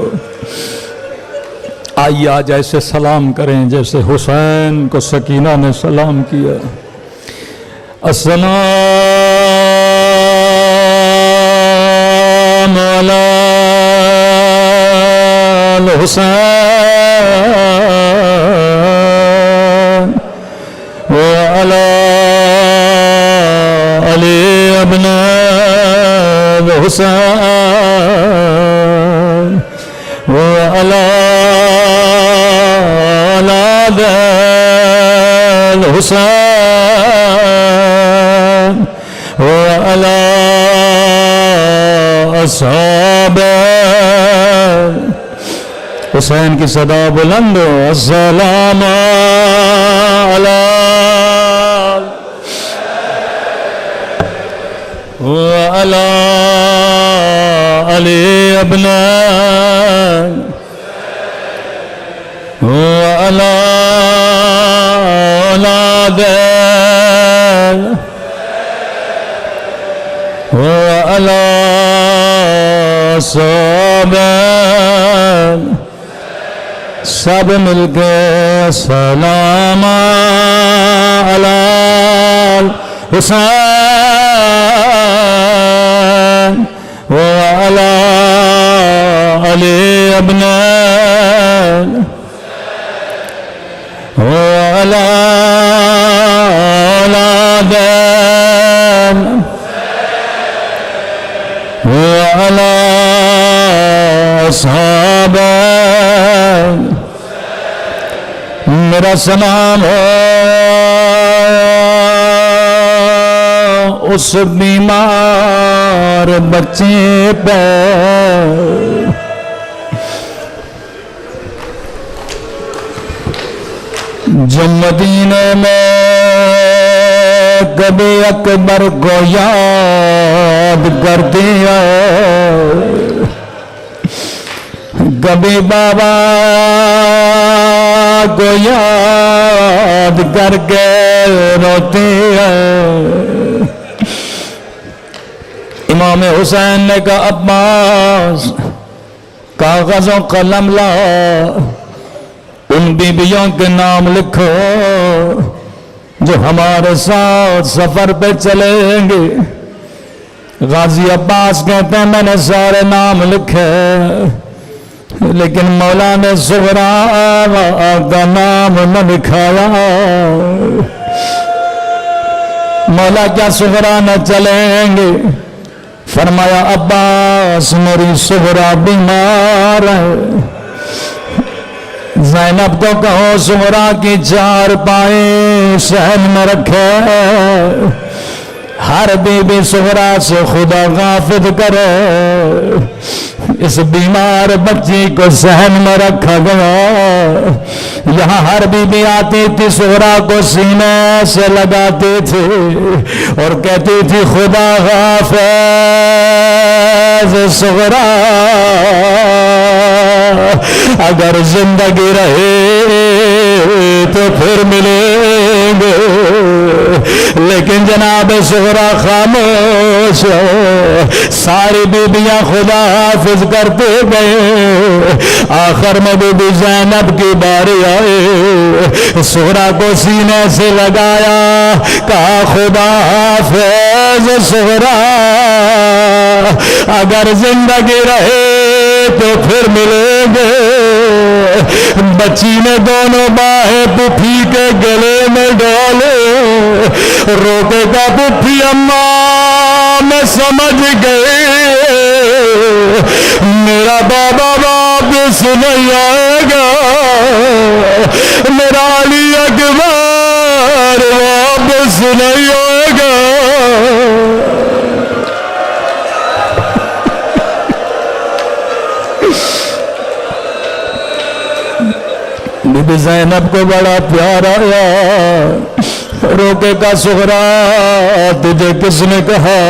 آئیے آج ایسے سلام کریں جیسے حسین کو سکینہ نے سلام کیا. السلام علی الحسین وعلی علی ابن الحسین وعلی الحسین وعلی اصحاب حسین کی صدا بلند ہو. السلام علی وعلی علی ابن وعلی اولاد وعلی صحاب. سب مل کے سلام علی الحسین وعلی علی ابن وعلی اولاد وعلی اصحاب. میرا سلام ہو اس بیمار بچے پہ جو مدینے میں کبھی اکبر کو یاد کر دیا, کبھی بابا کو یاد کر کے روتے ہیں. امام حسین نے کہا عباس کاغذ و قلم لا, ان بیبیوں کے نام لکھو جو ہمارے ساتھ سفر پہ چلیں گے. غازی عباس کہتے ہیں میں نے سارے نام لکھے لیکن مولا نے زہرا کا نام نہ لکھایا. مولا کیا زہرا نہ چلیں گے؟ فرمایا عباس میری زہرا بیمار ہے. زینب کو کہو زہرا کی چار پائیں حسین میں رکھے، ہر بی بی صغرا سے خدا غافل کرے، اس بیمار بچی کو صحن میں رکھا گیا، یہاں ہر بی بی آتی تھی صغرا کو سینے سے لگاتے تھے اور کہتی تھی خدا حافظ صغرا، اگر زندگی رہے تو پھر ملیں گے، لیکن جناب صغرا خاموش، ساری بیبیاں خدا حافظ کرتے گئے، آخر میں بی بی زینب کی باری آئے، صغرا کو سینے سے لگایا، کہا خدا حافظ صغرا، اگر زندگی رہے تو پھر ملیں گے۔ بچی نے دونوں باہیں پپھی کے گلے میں ڈالے، روکے گا پپھی اماں میں سمجھ گئے، میرا بابا واپس نہیں آئے گا، میرا علی اکبر واپس نہیں آئے گا۔ بی بی زینب کو بڑا پیار آیا، روکے کا صغرا تجھے کس نے کہا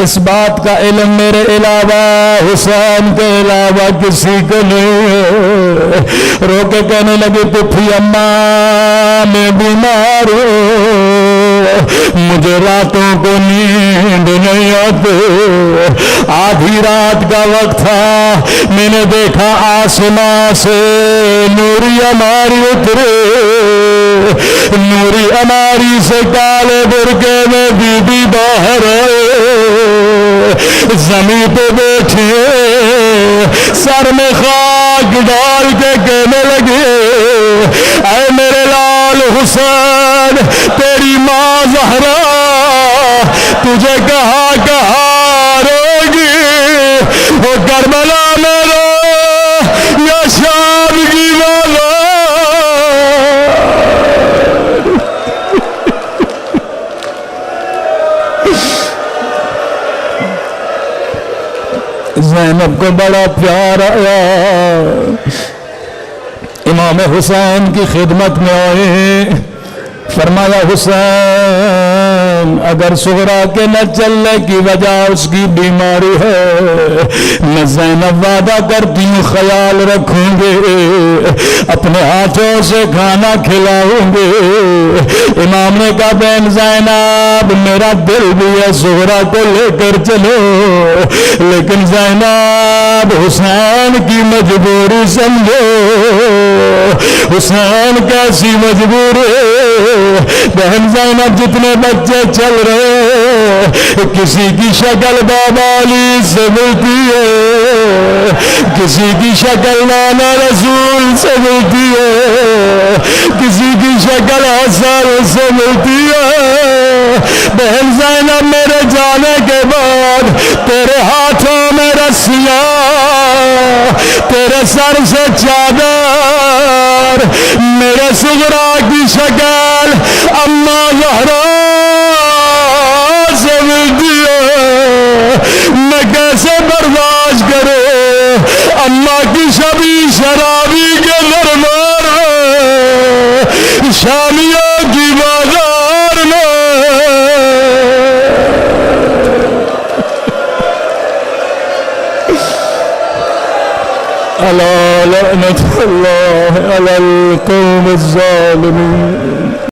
اس بات کا علم میرے علاوہ حسین کے علاوہ کسی کو نہیں ہے؟ روکے کہنے لگی پپھی اماں میں بیمار ہوں، مجھے راتوں کو نیند نہیں آتی، آدھی رات کا وقت تھا، میں نے دیکھا آسمان سے نوری ہماری اترے، نوری ہماری سے کالے برقعے میں بی بی باہر آئے، زمین پہ بیٹھے سر میں خاک ڈال کے کہنے لگے اے میرے لال حسین، تیری ماں زہرا تجھے کہاں کہاں روگی، وہ کربلا میں رو یا شام کی والا۔ زینب کو بڑا پیار آیا، امام حسین کی خدمت میں آئے، فرمایا حسین اگر صغرا کے نہ چلنے کی وجہ اس کی بیماری ہے، میں زینب وعدہ کرتی ہوں خیال رکھوں گے، اپنے ہاتھوں سے کھانا کھلاؤں گے۔ امام نے کہا بہن زینب میرا دل بھی ہے صغرا کو لے کر چلو، لیکن زینب حسین کی مجبوری سمجھو، حسین کیسی مجبوری ہے؟ بہن زینب جتنے بچے چل رہے کسی کی شکل بابا علی سے ملتی ہے، کسی کی شکل نانا رسول سے ملتی ہے، کسی کی شکل حسن سے ملتی ہے۔ بہن زینب میرے جانے کے بعد تیرے ہاتھوں میں رسیاں، تیرے سر سے چادر، میرے صغرا کی شکل اماں زہرا سے ملتی ہے، میں کیسے برداشت کروں اماں کی شبی شرابی کے دربار شامیوں کی بازار میں۔ الا لعنت اللہ علی القوم الظالمین۔